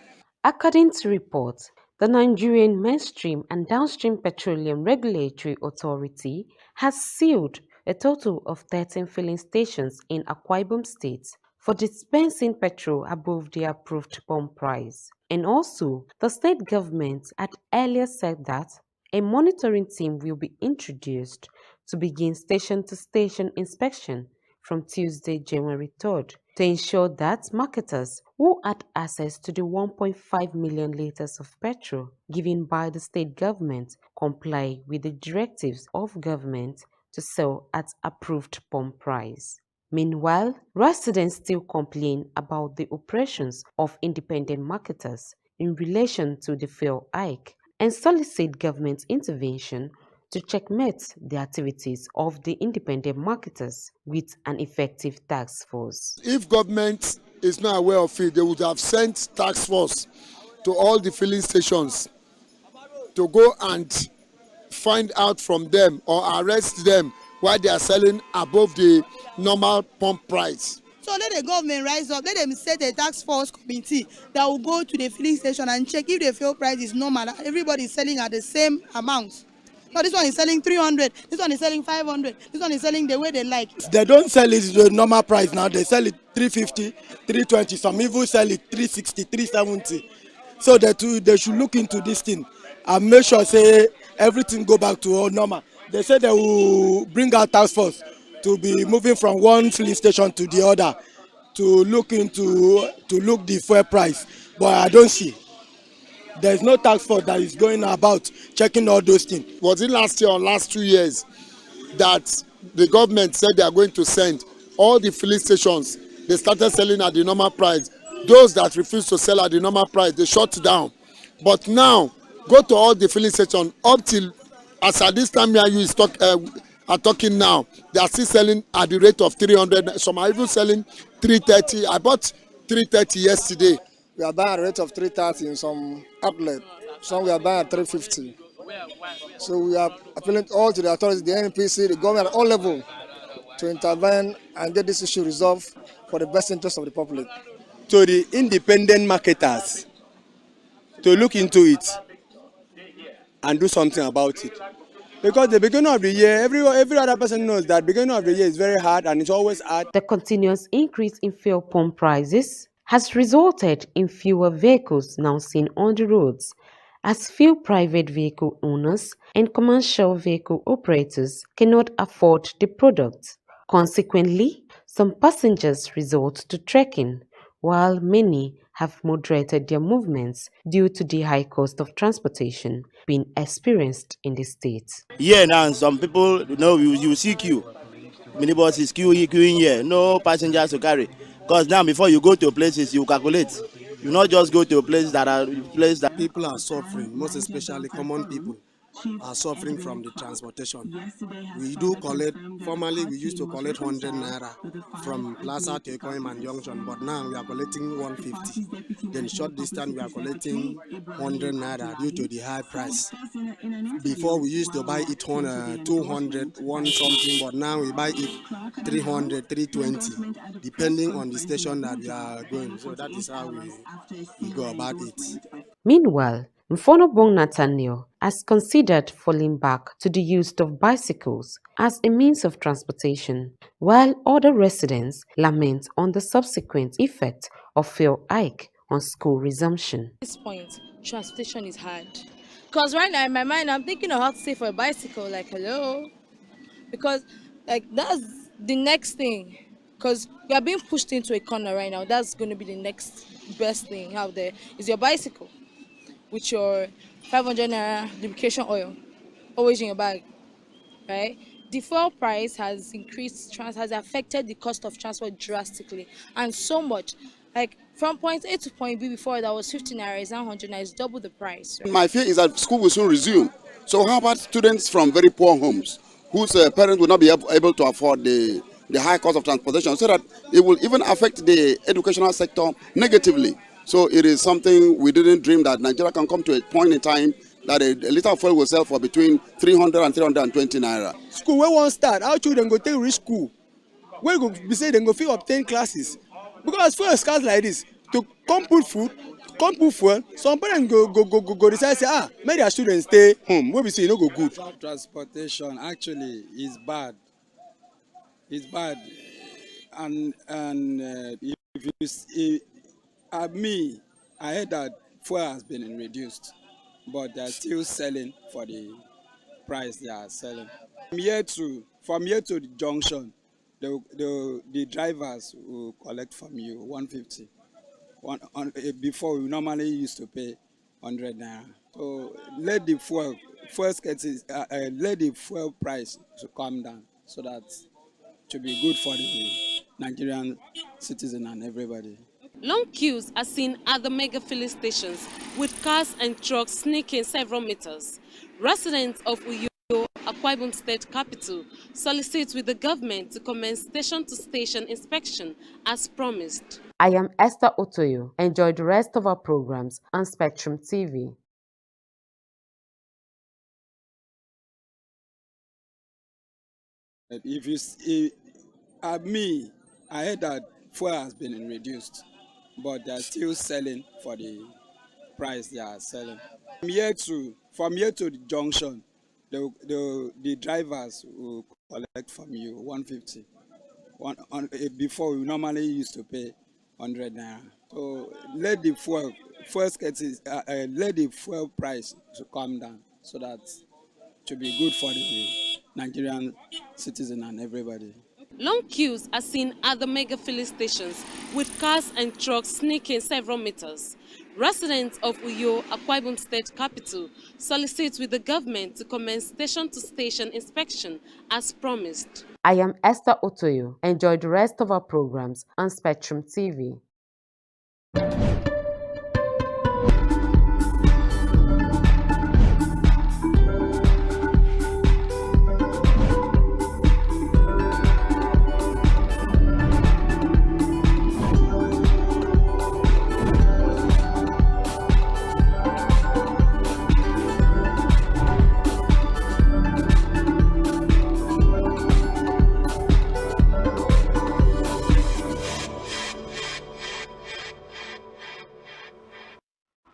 According to reports, the Nigerian Mainstream and Downstream Petroleum Regulatory Authority has sealed a total of 13 filling stations in Akwa Ibom State for dispensing petrol above the approved pump price. And also, the state government had earlier said that a monitoring team will be introduced to begin station-to-station inspection from Tuesday, January 3rd, to ensure that marketers who had access to the 1.5 million liters of petrol given by the state government comply with the directives of government to sell at approved pump price. Meanwhile, residents still complain about the operations of independent marketers in relation to the fuel hike and solicit government intervention to checkmate the activities of the independent marketers with an effective task force. If government is not aware of it, they would have sent task force to all the filling stations to go and find out from them or arrest them while they are selling above the normal pump price. So let the government rise up, let them set a task force committee that will go to the filling station and check if the fuel price is normal, everybody is selling at the same amount. No, this one is selling 300, this one is selling 500, this one is selling the way they like. They don't sell it the normal price now, they sell it 350, 320, some even sell it 360, 370. So they should look into this thing and make sure say everything go back to all normal. They say they will bring out task force to be moving from one filling station to the other to look the fuel price, but I don't see. There's no task force that is going about checking all those things. Was it last year or last 2 years that the government said they are going to send all the filling stations, they started selling at the normal price. Those that refuse to sell at the normal price, they shut down. But now, go to all the filling stations up till, as at this time here you are talking now, they are still selling at the rate of 300. Some are even selling 330. I bought 330 yesterday. We are buying at a rate of 330 in some outlets. Some we are buying at 350. So we are appealing all to the authorities, the NPC, the government at all levels to intervene and get this issue resolved for the best interest of the public. To the independent marketers to look into it and do something about it. Because the beginning of the year, every other person knows that beginning of the year is very hard and it's always hard. The continuous increase in fuel pump prices has resulted in fewer vehicles now seen on the roads, as few private vehicle owners and commercial vehicle operators cannot afford the product. Consequently, some passengers resort to trekking, while many have moderated their movements due to the high cost of transportation being experienced in the state. Yeah, now some people, you see queue. Minibus is queuing here, no passengers to carry. Because now before you go to places, you calculate. You not just go to places that people are suffering, most especially common people. are suffering from the transportation. We do collect, formerly we used to collect 100 naira from Plaza to Ekoiman Junction, but now we are collecting 150. Then short distance we are collecting 100 naira due to the high price. Before we used to buy it on 200, one something, but now we buy it 300, 320, depending on the station that we are going. So that is how we go about it. Meanwhile, Mfonobong Nathaniel has considered falling back to the use of bicycles as a means of transportation, while other residents lament on the subsequent effect of fuel hike on school resumption. At this point, transportation is hard. Because right now in my mind, I'm thinking of how to save for a bicycle, like hello. Because like that's the next thing. Because we are being pushed into a corner right now. That's going to be the next best thing out there is your bicycle with your 500 naira lubrication oil always in your bag, right? The fuel price has increased, has affected the cost of transport drastically, and so much. Like from point A to point B before that was 50 naira, is now 100 naira, it's double the price. Right? My fear is that school will soon resume. So how about students from very poor homes whose parents will not be able to afford the high cost of transportation, so that it will even affect the educational sector negatively. So it is something we didn't dream that Nigeria can come to a point in time that a liter of fuel will sell for between 300 and 320 naira. School where one start, our children go take reach school. Where go be say they go fit obtain classes. Because fuel scarce like this, to come put food, come put fuel, some parents go decide say, make their students stay home. Where we say no go good. Transportation actually is bad. It's bad, and me, I heard that fuel has been reduced, but they're still selling for the price they are selling. From here to the junction, the drivers will collect from you 150. Before we normally used to pay 100 naira. So let the fuel price to come down, so that to be good for the Nigerian citizen and everybody. Long queues are seen at the mega filling stations, with cars and trucks sneaking several meters. Residents of Uyo, Akwa Ibom State capital, solicit with the government to commence station-to-station inspection as promised. I am Esther Otoyo. Enjoy the rest of our programs on Spectrum TV. I heard that fuel has been reduced, but they're still selling for the price they are selling. From here to the junction, the drivers will collect from you 150. Before we normally used to pay 100 naira. So let the fuel price to come down, so that to be good for the Nigerian citizen and everybody. Long queues are seen at the mega filling stations, with cars and trucks sneaking several meters. Residents of Uyo, Akwa Ibom State capital, solicit with the government to commence station-to-station inspection as promised. I am Esther Otoyo. Enjoy the rest of our programs on Spectrum TV.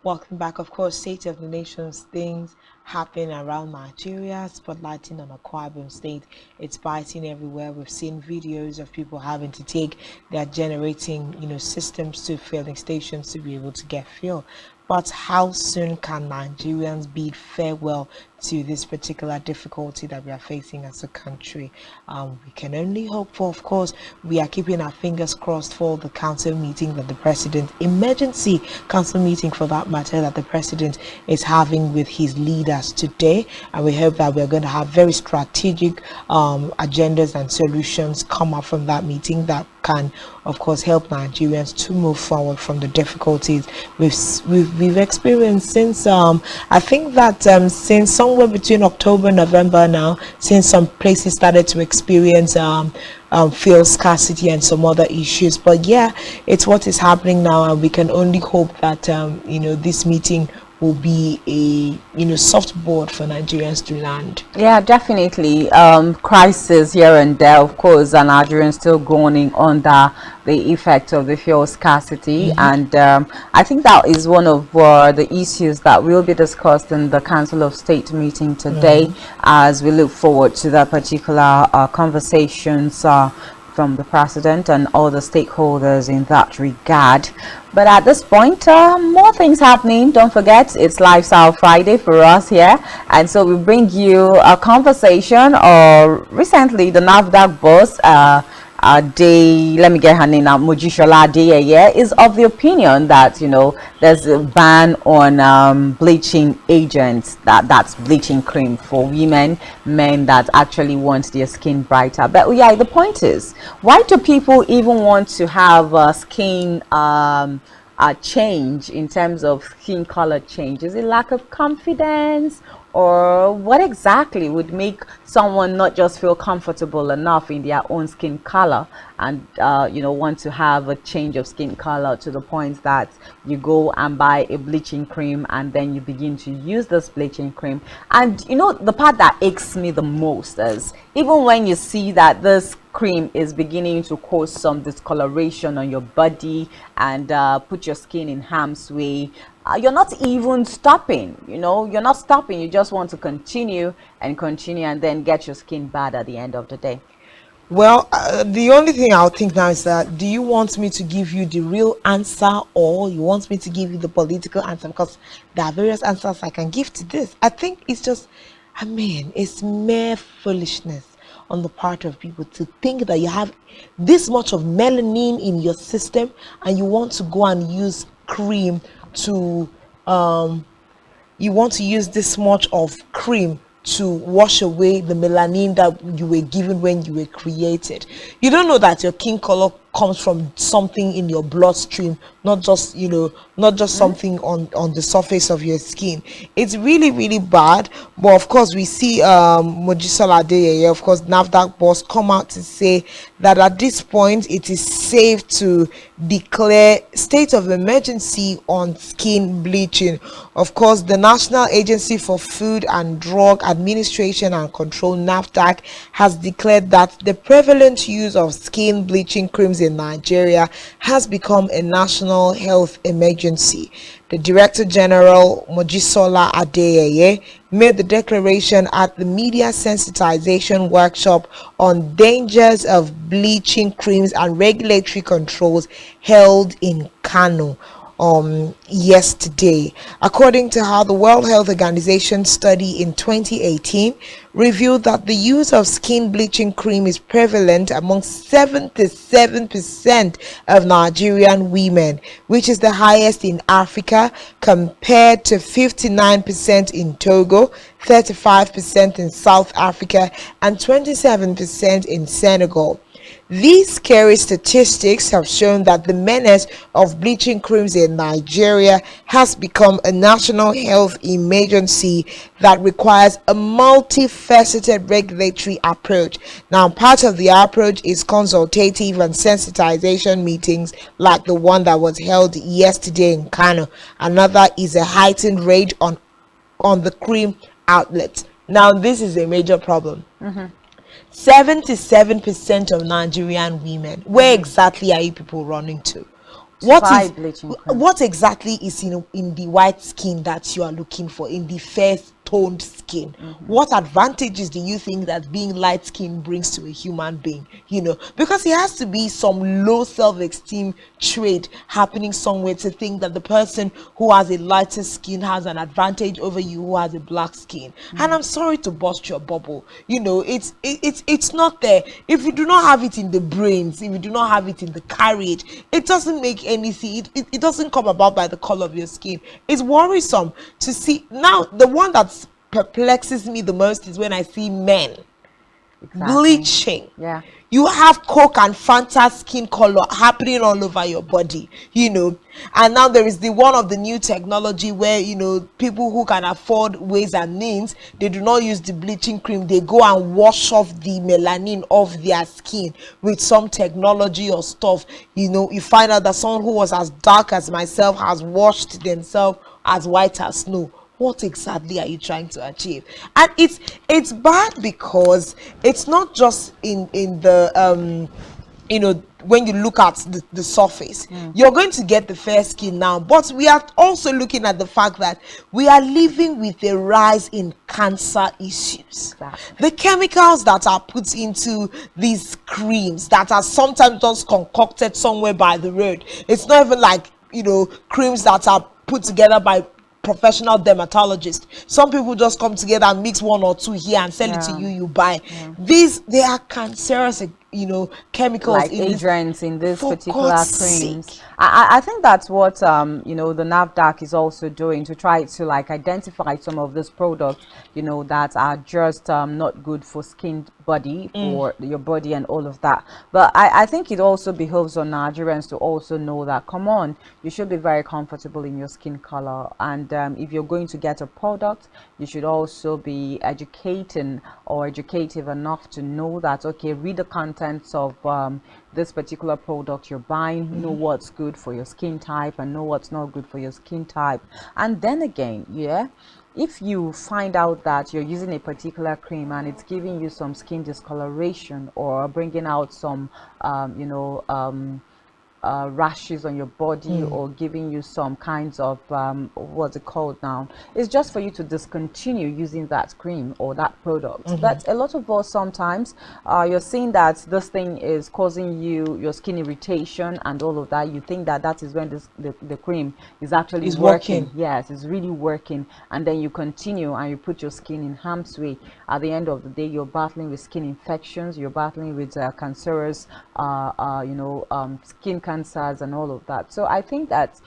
Welcome back. Of course, State of the Nations things happen around Nigeria, spotlighting on Akwa Ibom State. It's biting everywhere. We've seen videos of people having to take their generating, systems to filling stations to be able to get fuel. But how soon can Nigerians bid farewell to this particular difficulty that we are facing as a country? We can only hope for, of course, we are keeping our fingers crossed for the council meeting that the president, emergency council meeting for that matter, that the president is having with his leaders today. And we hope that we're going to have very strategic agendas and solutions come up from that meeting that can, of course, help Nigerians to move forward from the difficulties we've experienced since I think that since somewhere between October, November now, since some places started to experience fuel scarcity and some other issues. But yeah, it's what is happening now, and we can only hope that you know, this meeting will be a, you know, soft board for Nigerians to land. Yeah, definitely. Crisis here and there, of course, and Nigerians still groaning under the effect of the fuel scarcity. And I think that is one of the issues that will be discussed in the Council of State meeting today, as we look forward to that particular conversations from the president and all the stakeholders in that regard. But at this point, more things happening. Don't forget, it's Lifestyle Friday for us here, and so we bring you a conversation. Or recently, the NAFDAC boss, let me get her name now, Mojishola Adeyeye, is of the opinion that, you know, there's a ban on bleaching agents, that's bleaching cream for women, men that actually want their skin brighter. But yeah, the point is, why do people even want to have skin change in terms of skin color change? Is it lack of confidence, or what exactly would make someone not just feel comfortable enough in their own skin color and you know, want to have a change of skin color to the point that you go and buy a bleaching cream and then you begin to use this bleaching cream? And you know, the part that aches me the most is, even when you see that this cream is beginning to cause some discoloration on your body and put your skin in harm's way, you're not even stopping. You know, you're not stopping. You just want to continue and continue, and then get your skin bad at the end of the day. Well, the only thing I'll think now is that, do you want me to give you the real answer, or you want me to give you the political answer? Because there are various answers I can give to this. I think it's just, I mean, it's mere foolishness on the part of people to think that you have this much of melanin in your system and you want to go and use cream to you want to use this much of cream to wash away the melanin that you were given when you were created. You don't know that your skin color comes from something in your bloodstream, not just, you know, not just something on the surface of your skin. It's really, really bad. But of course, we see Mojisola Adeyeye, of course, NAFDAC boss, come out to say that at this point it is safe to declare state of emergency on skin bleaching. Of course, the National Agency for Food and Drug Administration and Control, NAFDAC, has declared that the prevalent use of skin bleaching creams in Nigeria has become a national health emergency. The Director General, Mojisola Adeyeye, made the declaration at the media sensitization workshop on dangers of bleaching creams and regulatory controls held in Kano yesterday. According to how the World Health Organization study in 2018 revealed that the use of skin bleaching cream is prevalent among 77% of Nigerian women, which is the highest in Africa, compared to 59% in Togo, 35% in South Africa, and 27% in Senegal. These scary statistics have shown that the menace of bleaching creams in Nigeria has become a national health emergency that requires a multifaceted regulatory approach. Now, part of the approach is consultative and sensitization meetings like the one that was held yesterday in Kano. Another is a heightened raid on the cream outlets. Now, this is a major problem. 77% of Nigerian women. Where exactly are you people running to? What exactly is in the white skin that you are looking for, in the fair toned skin? What advantages do you think that being light skin brings to a human being? You know, because it has to be some low self-esteem trait happening somewhere to think that the person who has a lighter skin has an advantage over you who has a black skin. And I'm sorry to burst your bubble, you know, it's not there. If you do not have it in the brains, if you do not have it in the carriage, it doesn't make anything. It doesn't come about by the color of your skin. It's worrisome to see. Now, the one that perplexes me the most is when I see men bleaching. Yeah. You have Coke and Fanta skin color happening all over your body, you know. And now there is the one of the new technology where, you know, people who can afford ways and means, they do not use the bleaching cream. They go and wash off the melanin of their skin with some technology or stuff. You know, you find out that someone who was as dark as myself has washed themselves as white as snow. What exactly are you trying to achieve? And it's bad because it's not just in the you know, when you look at the surface, you're going to get the fair skin now, but we are also looking at the fact that we are living with a rise in cancer issues. The chemicals that are put into these creams that are sometimes just concocted somewhere by the road, it's not even like, you know, creams that are put together by professional dermatologist. Some people just come together and mix one or two here and sell it to you, you buy. These, they are cancerous, you know, chemicals, like in agents in this for particular God's creams. sake. I think that's what you know, the NAFDAC is also doing, to try to like identify some of these products, you know, that are just not good for skin, body, for your body and all of that. But I think it also behoves on Nigerians to also know that, come on, you should be very comfortable in your skin color, and if you're going to get a product, you should also be educating or educative enough to know that, okay, read the contents of this particular product you're buying, know what's good for your skin type and know what's not good for your skin type. And then again, yeah, if you find out that you're using a particular cream and it's giving you some skin discoloration or bringing out some you know, rashes on your body, or giving you some kinds of what's it called now, it's just for you to discontinue using that cream or that product. But a lot of us, sometimes you're seeing that this thing is causing you your skin irritation and all of that. You think that that is when the cream is actually working. Yes, it's really working, and then you continue and you put your skin in harm's way. At the end of the day, you're battling with skin infections, you're battling with cancerous you know, skin cancers and all of that. So I think that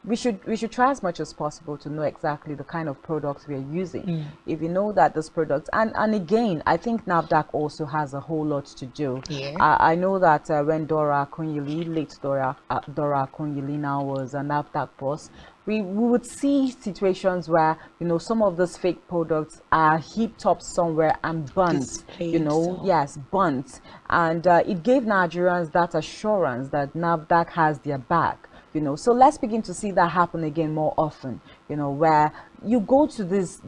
we should try as much as possible to know exactly the kind of products we are using. If you know that this product, and again, I think NAFDAC also has a whole lot to do. I know that when Dora Akunyili, late Dora Akunyili now was a NAFDAC boss, we would see situations where, you know, some of those fake products are heaped up somewhere and burnt, you know, yes, burnt. And it gave Nigerians that assurance that NAFDAC has their back, you know. So let's begin to see that happen again more often, you know, where you go to these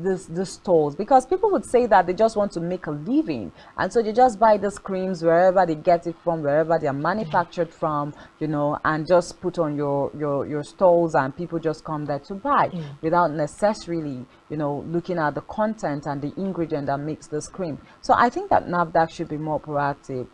stores, because people would say that they just want to make a living, and so they just buy these creams wherever they get it from, wherever they are manufactured from, you know, and just put on your stalls, and people just come there to buy without necessarily, you know, looking at the content and the ingredient that makes this cream. So I think that NAFDAC should be more proactive.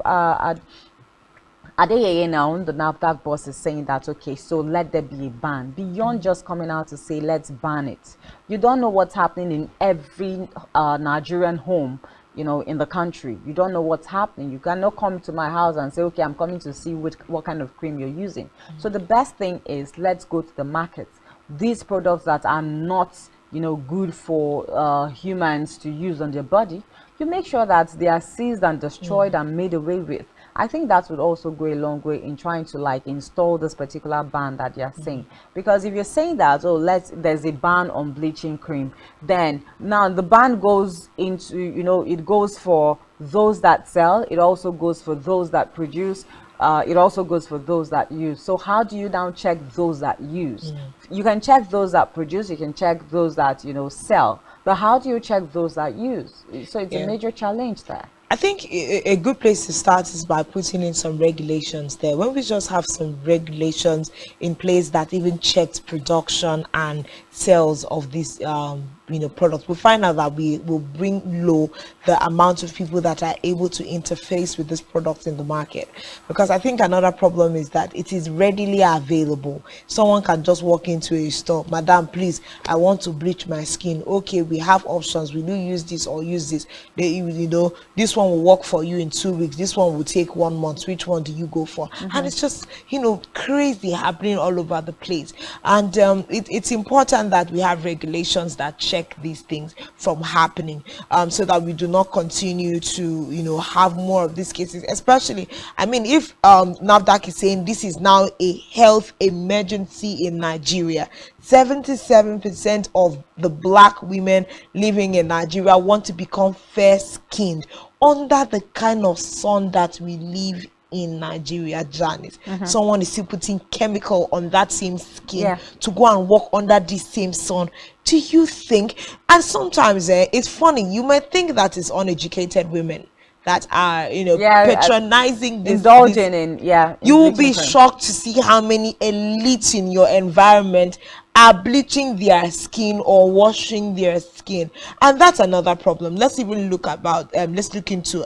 Adeyeye now, the NAFDAC boss, is saying that, okay, so let there be a ban. Beyond just coming out to say, let's ban it. You don't know what's happening in every Nigerian home, you know, in the country. You don't know what's happening. You cannot come to my house and say, okay, I'm coming to see what kind of cream you're using. So the best thing is, let's go to the market. These products that are not, you know, good for humans to use on their body, you make sure that they are seized and destroyed and made away with. I think that would also go a long way in trying to like install this particular ban that you're saying. Because if you're saying that, oh, there's a ban on bleaching cream, then now the ban goes into, you know, it goes for those that sell, it also goes for those that produce, it also goes for those that use. So how do you now check those that use? You can check those that produce, you can check those that, you know, sell, but how do you check those that use? So it's a major challenge there. I think a good place to start is by putting in some regulations there. When we just have some regulations in place that even checks production and sales of these you know, products, we find out that we will bring low the amount of people that are able to interface with this product in the market. Because I think another problem is that it is readily available. Someone can just walk into a store, madam, please, I want to bleach my skin. Okay, we have options. Will you use this or use this? You know, this one will work for you in 2 weeks. This one will take 1 month. Which one do you go for? And it's just, you know, crazy happening all over the place. And it's important that we have regulations that check check these things from happening, so that we do not continue to, you know, have more of these cases. Especially, I mean, if NAFDAC is saying this is now a health emergency in Nigeria, 77% of the black women living in Nigeria want to become fair-skinned under the kind of sun that we live in Nigeria, Janice. Someone is still putting chemical on that same skin to go and walk under the same sun. Do you think? And sometimes it's funny, you might think that it's uneducated women that are, you know, patronizing this, indulging in you will be shocked to see how many elites in your environment are bleaching their skin or washing their skin. And that's another problem. Let's even look about let's look into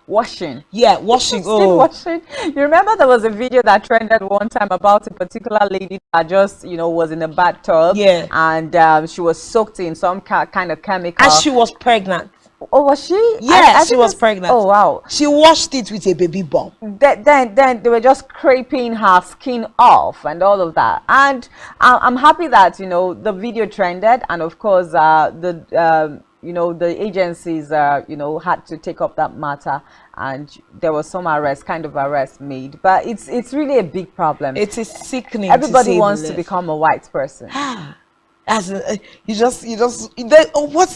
washing. Washing. Skin washing. You remember there was a video that trended one time about a particular lady that just, you know, was in a bathtub, and she was soaked in some kind of chemical, and she was pregnant. Oh, was she? Yeah, she was pregnant. Oh, wow. She washed it with a baby bomb. Then they were just scraping her skin off and all of that. And I'm happy that, you know, the video trended, and of course you know, the agencies you know, had to take up that matter, and there was some kind of arrest made. But it's really a big problem. It is sickening. Everybody wants to become a white person. As what's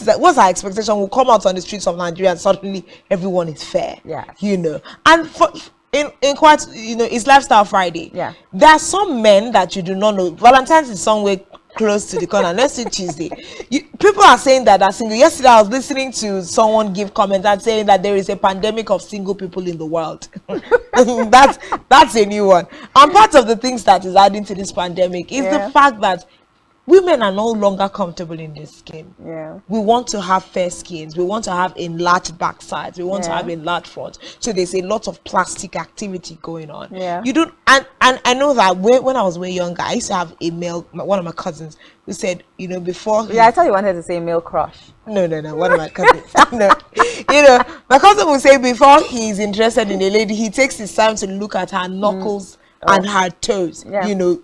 that? What's our expectation? We'll come out on the streets of Nigeria and suddenly everyone is fair. You know. And in quite, you know, it's Lifestyle Friday. There are some men that you do not know. Valentine's is somewhere close to the corner. Next week Tuesday, people are saying that are single. Yesterday I was listening to someone give comments and saying that there is a pandemic of single people in the world. that's a new one. And part of the things that is adding to this pandemic is the fact that women are no longer comfortable in their skin. We want to have fair skins. We want to have enlarged backsides. We want to have enlarged fronts. So there's a lot of plastic activity going on. You don't, and I know that when I was way younger, I used to have a male, one of my cousins, who said, you know, before. I thought you wanted to say male crush. No, one of my cousins. No, you know, my cousin would say before he's interested in a lady, he takes his time to look at her knuckles. And her toes, you know.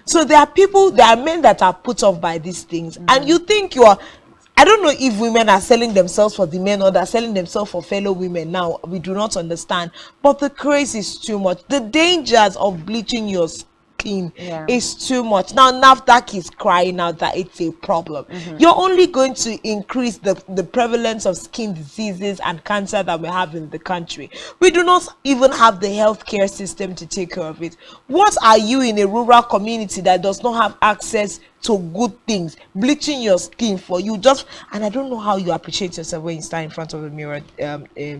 So there are men that are put off by these things, and you think I don't know if women are selling themselves for the men or they're selling themselves for fellow women now. We do not understand, but the craze is too much. The dangers of bleaching your skin is too much. Now NAFDAC is crying out that it's a problem. You're only going to increase the prevalence of skin diseases and cancer that we have in the country. We do not even have the healthcare system to take care of it. What are you in a rural community that does not have access to good things, bleaching your skin for you? And I don't know how you appreciate yourself when you stand in front of the mirror,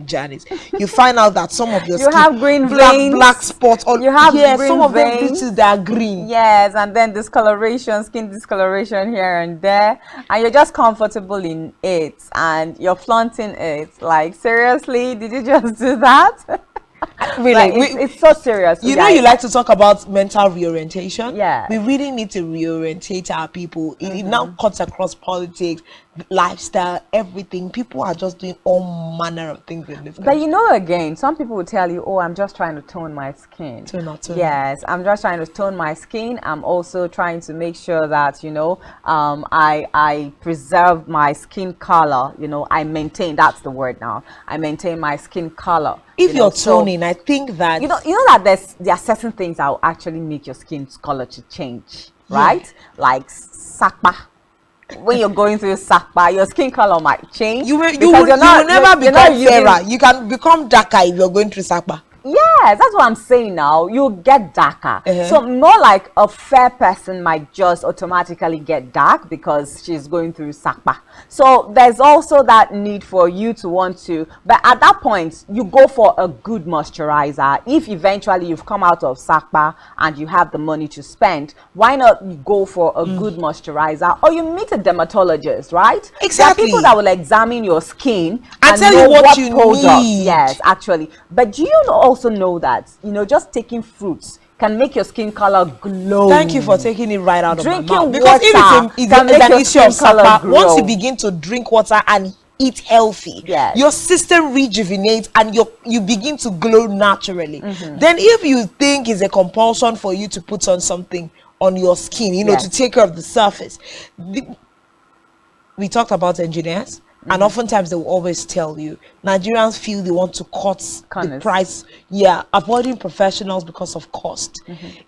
Janice. You find out that some of your skin have green veins, black spots, or you have green some of them veins. bleaches, they are green. And then discoloration, skin discoloration here and there, and you're just comfortable in it and you're flaunting it. Like, seriously, did you just do that? Really, like, it's so serious. You know, you like to talk about mental reorientation. We really need to reorientate our people. It now cuts across politics, lifestyle, everything. People are just doing all manner of things in this country. But you know, again, some people will tell you, oh, I'm just trying to tone my skin. Yes, I'm just trying to tone my skin. I'm also trying to make sure that, you know, I preserve my skin color. You know, I maintain, that's the word now, I maintain my skin color. If you're toning, I think that you know that there are certain things that will actually make your skin color to change, right? Like sakpa. When you're going through sakpa, your skin color might change. You will never become fairer. You can become darker if you're going through sakpa. Yes, that's what I'm saying now. You get darker. So more like a fair person might just automatically get dark because she's going through sakpa. So there's also that need for you to want to, but at that point you go for a good moisturizer. If eventually you've come out of sakpa and you have the money to spend, why not you go for a good moisturizer, or you meet a dermatologist, right? Exactly. There are people that will examine your skin and tell know you what you product. need. Yes, actually. But do you also know that, you know, just taking fruits can make your skin color glow? Thank you for taking it right out of my mouth. Because if it's an issue of sakpa, once you begin to drink water and eat healthy, your system rejuvenates and you begin to glow naturally. Then if you think it's a compulsion for you to put on something on your skin, you know, to take care of the surface, we talked about engineers. And oftentimes they will always tell you, Nigerians feel they want to cut the price. Yeah, avoiding professionals because of cost.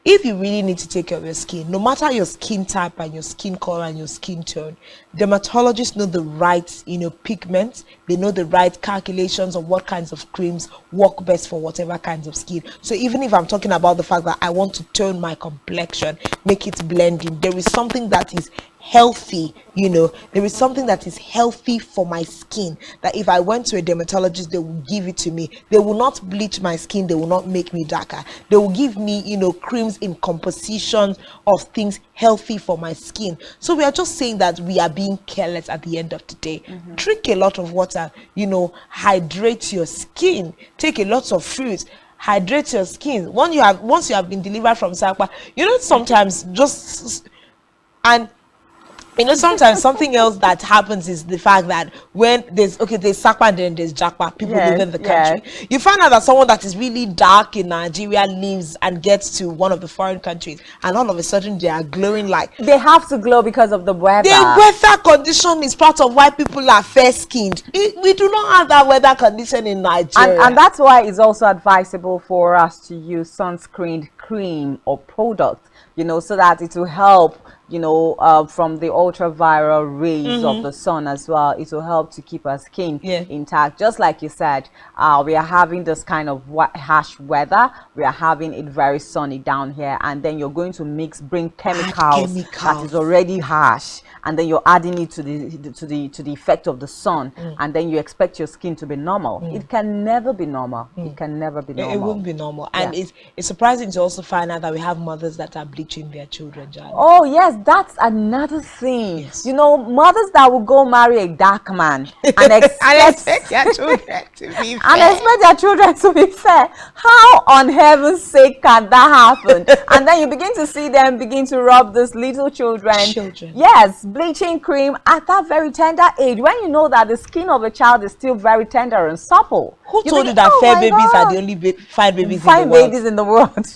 If you really need to take care of your skin, no matter your skin type and your skin color and your skin tone, dermatologists know the right, pigments. They know the right calculations of what kinds of creams work best for whatever kinds of skin. So even if I'm talking about the fact that I want to tone my complexion, make it blending, there is something that is healthy, there is something that is healthy for my skin, that if I went to a dermatologist, they will give it to me. They will not bleach my skin, they will not make me darker. They will give me, creams in composition of things healthy for my skin. So we are just saying that we are being careless at the end of the day. Drink a lot of water, hydrate your skin, take a lot of fruits, hydrate your skin. Once you have been delivered from Sakpa, sometimes sometimes something else that happens is the fact that when there's Sakpa and then there's Jakpa, people live in the country. You find out that someone that is really dark in Nigeria leaves and gets to one of the foreign countries, and all of a sudden they are glowing like... They have to glow because of the weather. The weather condition is part of why people are fair-skinned. We do not have that weather condition in Nigeria. And that's why it's also advisable for us to use sunscreen cream or product, so that it will help from the ultraviolet rays of the sun as well. It will help to keep our skin intact. Just like you said, we are having this kind of harsh weather. We are having it very sunny down here, and then you're going to bring chemicals that is already harsh, and then you're adding it to the effect of the sun, and then you expect your skin to be normal. It can never be normal. It can never be normal. It won't be normal. And it's surprising to also find out that we have mothers that are bleaching their children, Jan. Oh yes, that's another thing. Mothers that will go marry a dark man and expect their children to be fair. And expect their children to be fair. How on heaven's sake can that happen? And then you begin to see them begin to rub these little children. Yes, bleaching cream at that very tender age, when you know that the skin of a child is still very tender and supple. Who told you that fair babies are the only fine babies in the world?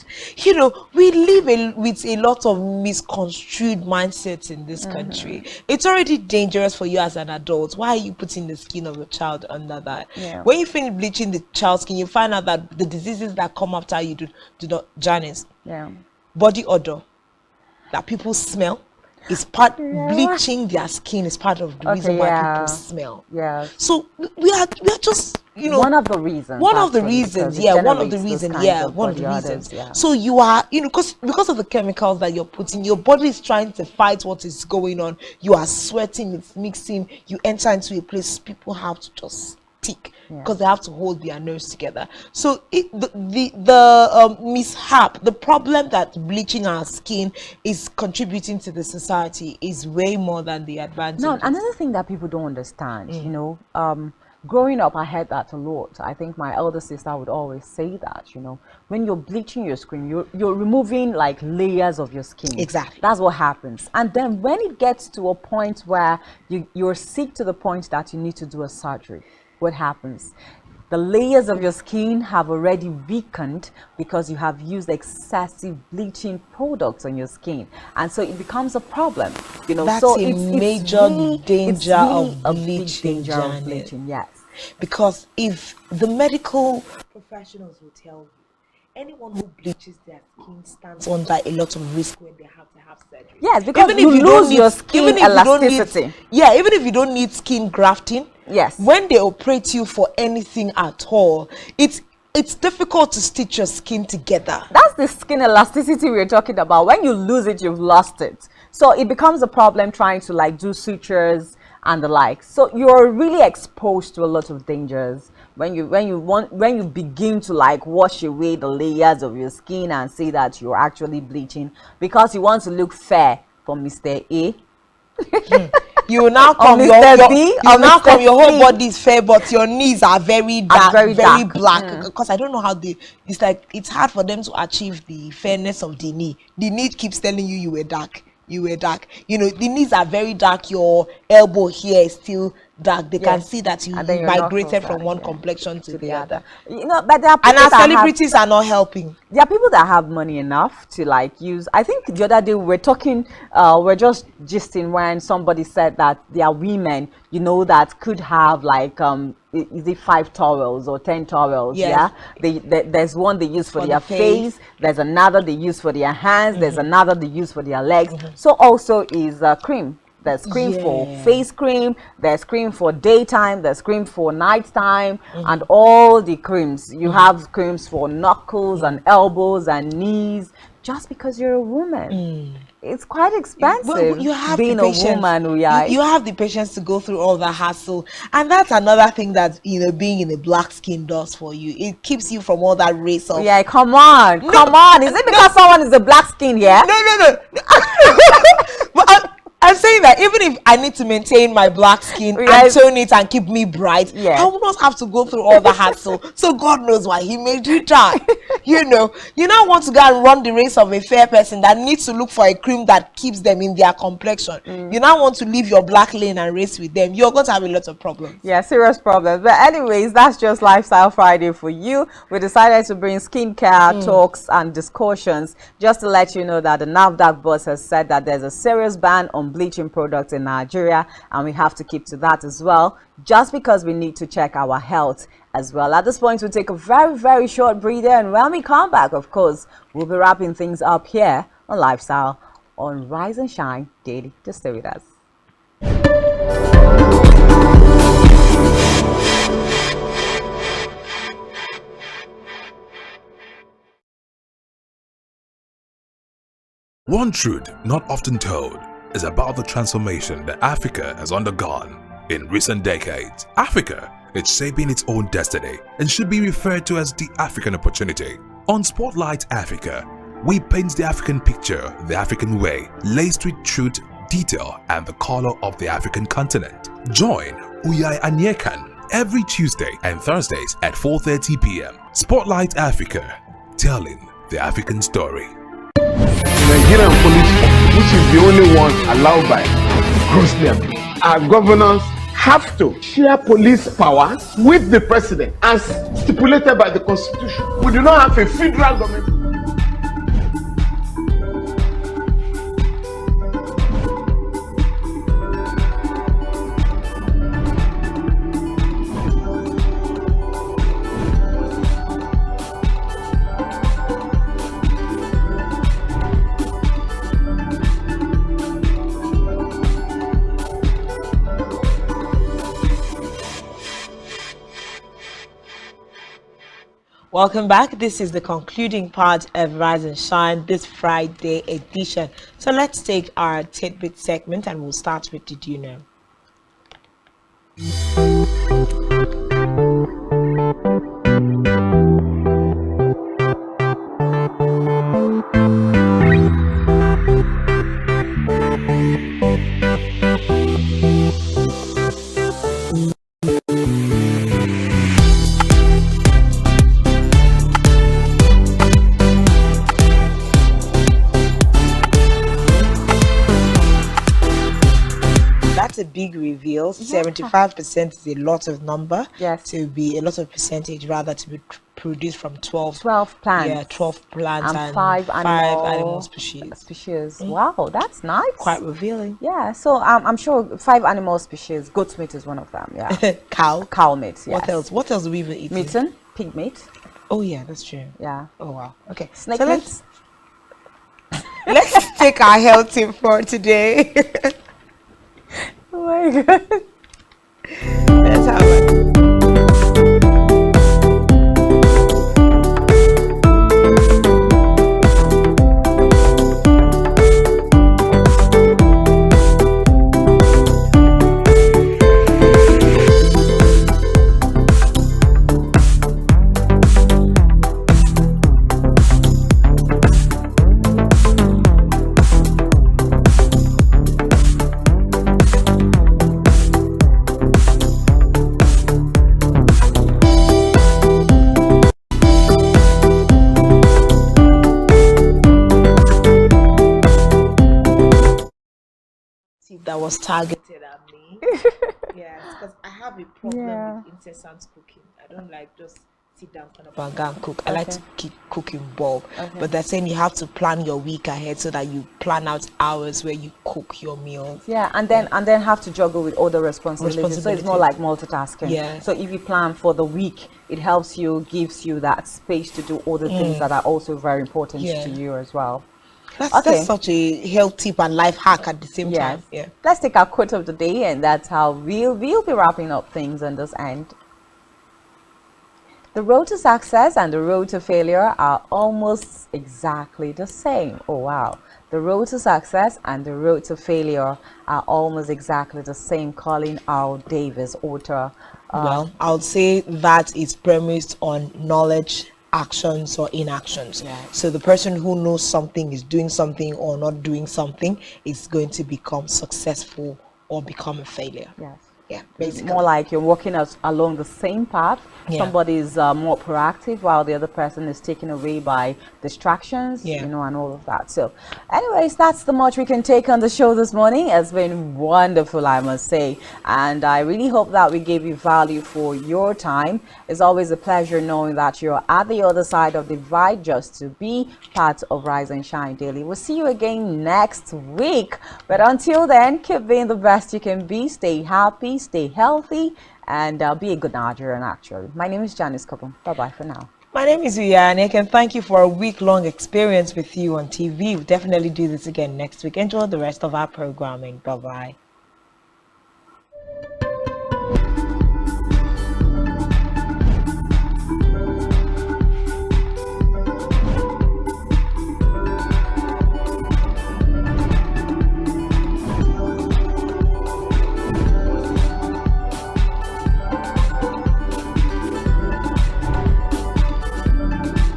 We live with a lot of misconstrued mindsets in this country. It's already dangerous for you as an adult. Why are you putting the skin of your child under that? When you finish bleaching the child's skin, you find out that the diseases that come after you do not, Janice. Body odor that people smell is part bleaching their skin is part of the reason why people smell. So we are just one of the reasons. One of the reasons. So you are because of the chemicals that you're putting, your body is trying to fight what is going on. You are sweating, it's mixing, you enter into a place, people have to just stick because they have to hold their nerves together. So the mishap, the problem that bleaching our skin is contributing to the society is way more than the advantage. No, another thing that people don't understand, growing up, I heard that a lot. I think my elder sister would always say that, when you're bleaching your skin, you're removing like layers of your skin. Exactly. That's what happens. And then when it gets to a point where you're sick to the point that you need to do a surgery, what happens? The layers of your skin have already weakened because you have used excessive bleaching products on your skin, and so it becomes a problem. That's so a major danger of bleaching. Yes, because if the medical professionals will tell you, anyone who bleaches their skin stands under a lot of risk when they have to have surgery. Yes, because even if you lose your skin elasticity. Even if you don't need skin grafting. Yes. When they operate you for anything at all, it's difficult to stitch your skin together. That's the skin elasticity we're talking about. When you lose it, you've lost it. So it becomes a problem trying to do sutures and the like. So you're really exposed to a lot of dangers when you begin to wash away the layers of your skin and see that you're actually bleaching because you want to look fair for Mr. A. You will now come your whole body is fair, but your knees are very dark, very black. Because I don't know how it's hard for them to achieve the fairness of the knee. The knee keeps telling you were dark. you were dark. You know, the knees are very dark. Your elbow here is still dark. They can see that you migrated from one complexion to the other. You know, but there are people and our celebrities are not helping. There are people that have money enough to like use. I think the other day we were talking, we're just gisting when somebody said that there are women, you know, that could have like is it 5 towels or 10 towels? Yes. Yeah, there's one they use for their face. There's another they use for their hands. There's another they use for their legs. So also is cream. There's cream for face cream, there's cream for daytime, there's cream for nighttime, and all the creams. You have creams for knuckles and elbows and knees, just because you're a woman. It's quite expensive. Well, you have being the patience. A woman. You have the patience to go through all the hassle, and that's another thing that, you know, being in a black skin does for you. It keeps you from all that race of. Yeah, come on. Is it because someone is a black skin here? No. But I'm saying that even if I need to maintain my black skin and tone it and keep me bright, I will not have to go through all the hassle. So God knows why He made you dark. You know, you now want to go and run the race of a fair person that needs to look for a cream that keeps them in their complexion. You now want to leave your black lane and race with them. You're going to have a lot of problems. Yeah, serious problems. But anyways, that's just Lifestyle Friday for you. We decided to bring skincare talks and discussions just to let you know that the NAFDAC boss has said that there's a serious ban on bleaching products in Nigeria, and we have to keep to that as well, just because we need to check our health as well. At this point, we'll take a very, very short breather, and when we come back, of course, we'll be wrapping things up here on Lifestyle on Rise and Shine Daily. Just stay with us. One truth not often told is about the transformation that Africa has undergone in recent decades. Africa is shaping its own destiny and should be referred to as the African opportunity. On Spotlight Africa, we paint the African picture the African way, laced with truth, detail, and the color of the African continent. Join Uyai Anyekan every Tuesday and Thursdays at 4:30 p.m. Spotlight Africa, telling the African story. Nigerian police, which is the only one allowed by grossly abused. Our governors have to share police powers with the president as stipulated by the constitution. We do not have a federal government. Welcome back. This is the concluding part of Rise and Shine, this Friday edition. So let's take our tidbit segment and we'll start with Did You Know? A big reveal. 75% is a lot of number. Yes. To be a lot of percentage rather to be produced from 12 plants. Yeah, 12 plants and five animal species. Wow, that's nice. Quite revealing. Yeah. So I'm sure 5 animal species. Goat meat is one of them. Yeah. Cow meat. Yes. What else? What else do we even eat? Mutton, pig meat. Oh yeah, that's true. Yeah. Oh wow. Okay. Snake so meat. Let's take our health tip for today. Oh my God. Let's have it. that was targeted at me. Yes, because I have a problem with incessant cooking. I don't like just sit down and go and cook. I like to keep cooking bulk. But they're saying you have to plan your week ahead so that you plan out hours where you cook your meals. Yeah, and then have to juggle with other responsibilities. So it's more like multitasking. Yeah. So if you plan for the week, it helps you, gives you that space to do other things that are also very important to you as well. That's such a health tip and life hack at the same time. Yeah. Let's take our quote of the day, and that's how we'll be wrapping up things on this end. The road to success and the road to failure are almost exactly the same. Oh, wow. The road to success and the road to failure are almost exactly the same. Colin R. Davis, author. Well, I would say that is premised on knowledge, actions, or inactions. So the person who knows something is doing something or not doing something is going to become successful or become a failure. Yes. Yeah, basically. More like you're walking along the same path. Somebody is more proactive while the other person is taken away by distractions, you know, and all of that. So anyways, that's the much we can take on the show this morning. It's been wonderful, I must say, and I really hope that we gave you value for your time. It's always a pleasure knowing that you're at the other side of the divide just to be part of Rise and Shine Daily. We'll see you again next week, but until then, keep being the best you can be. Stay happy, stay healthy, and be a good Nigerian, actually. My name is Janice Kopum. Bye-bye for now. My name is Uyanik, and thank you for a week-long experience with you on TV. We'll definitely do this again next week. Enjoy the rest of our programming. Bye-bye.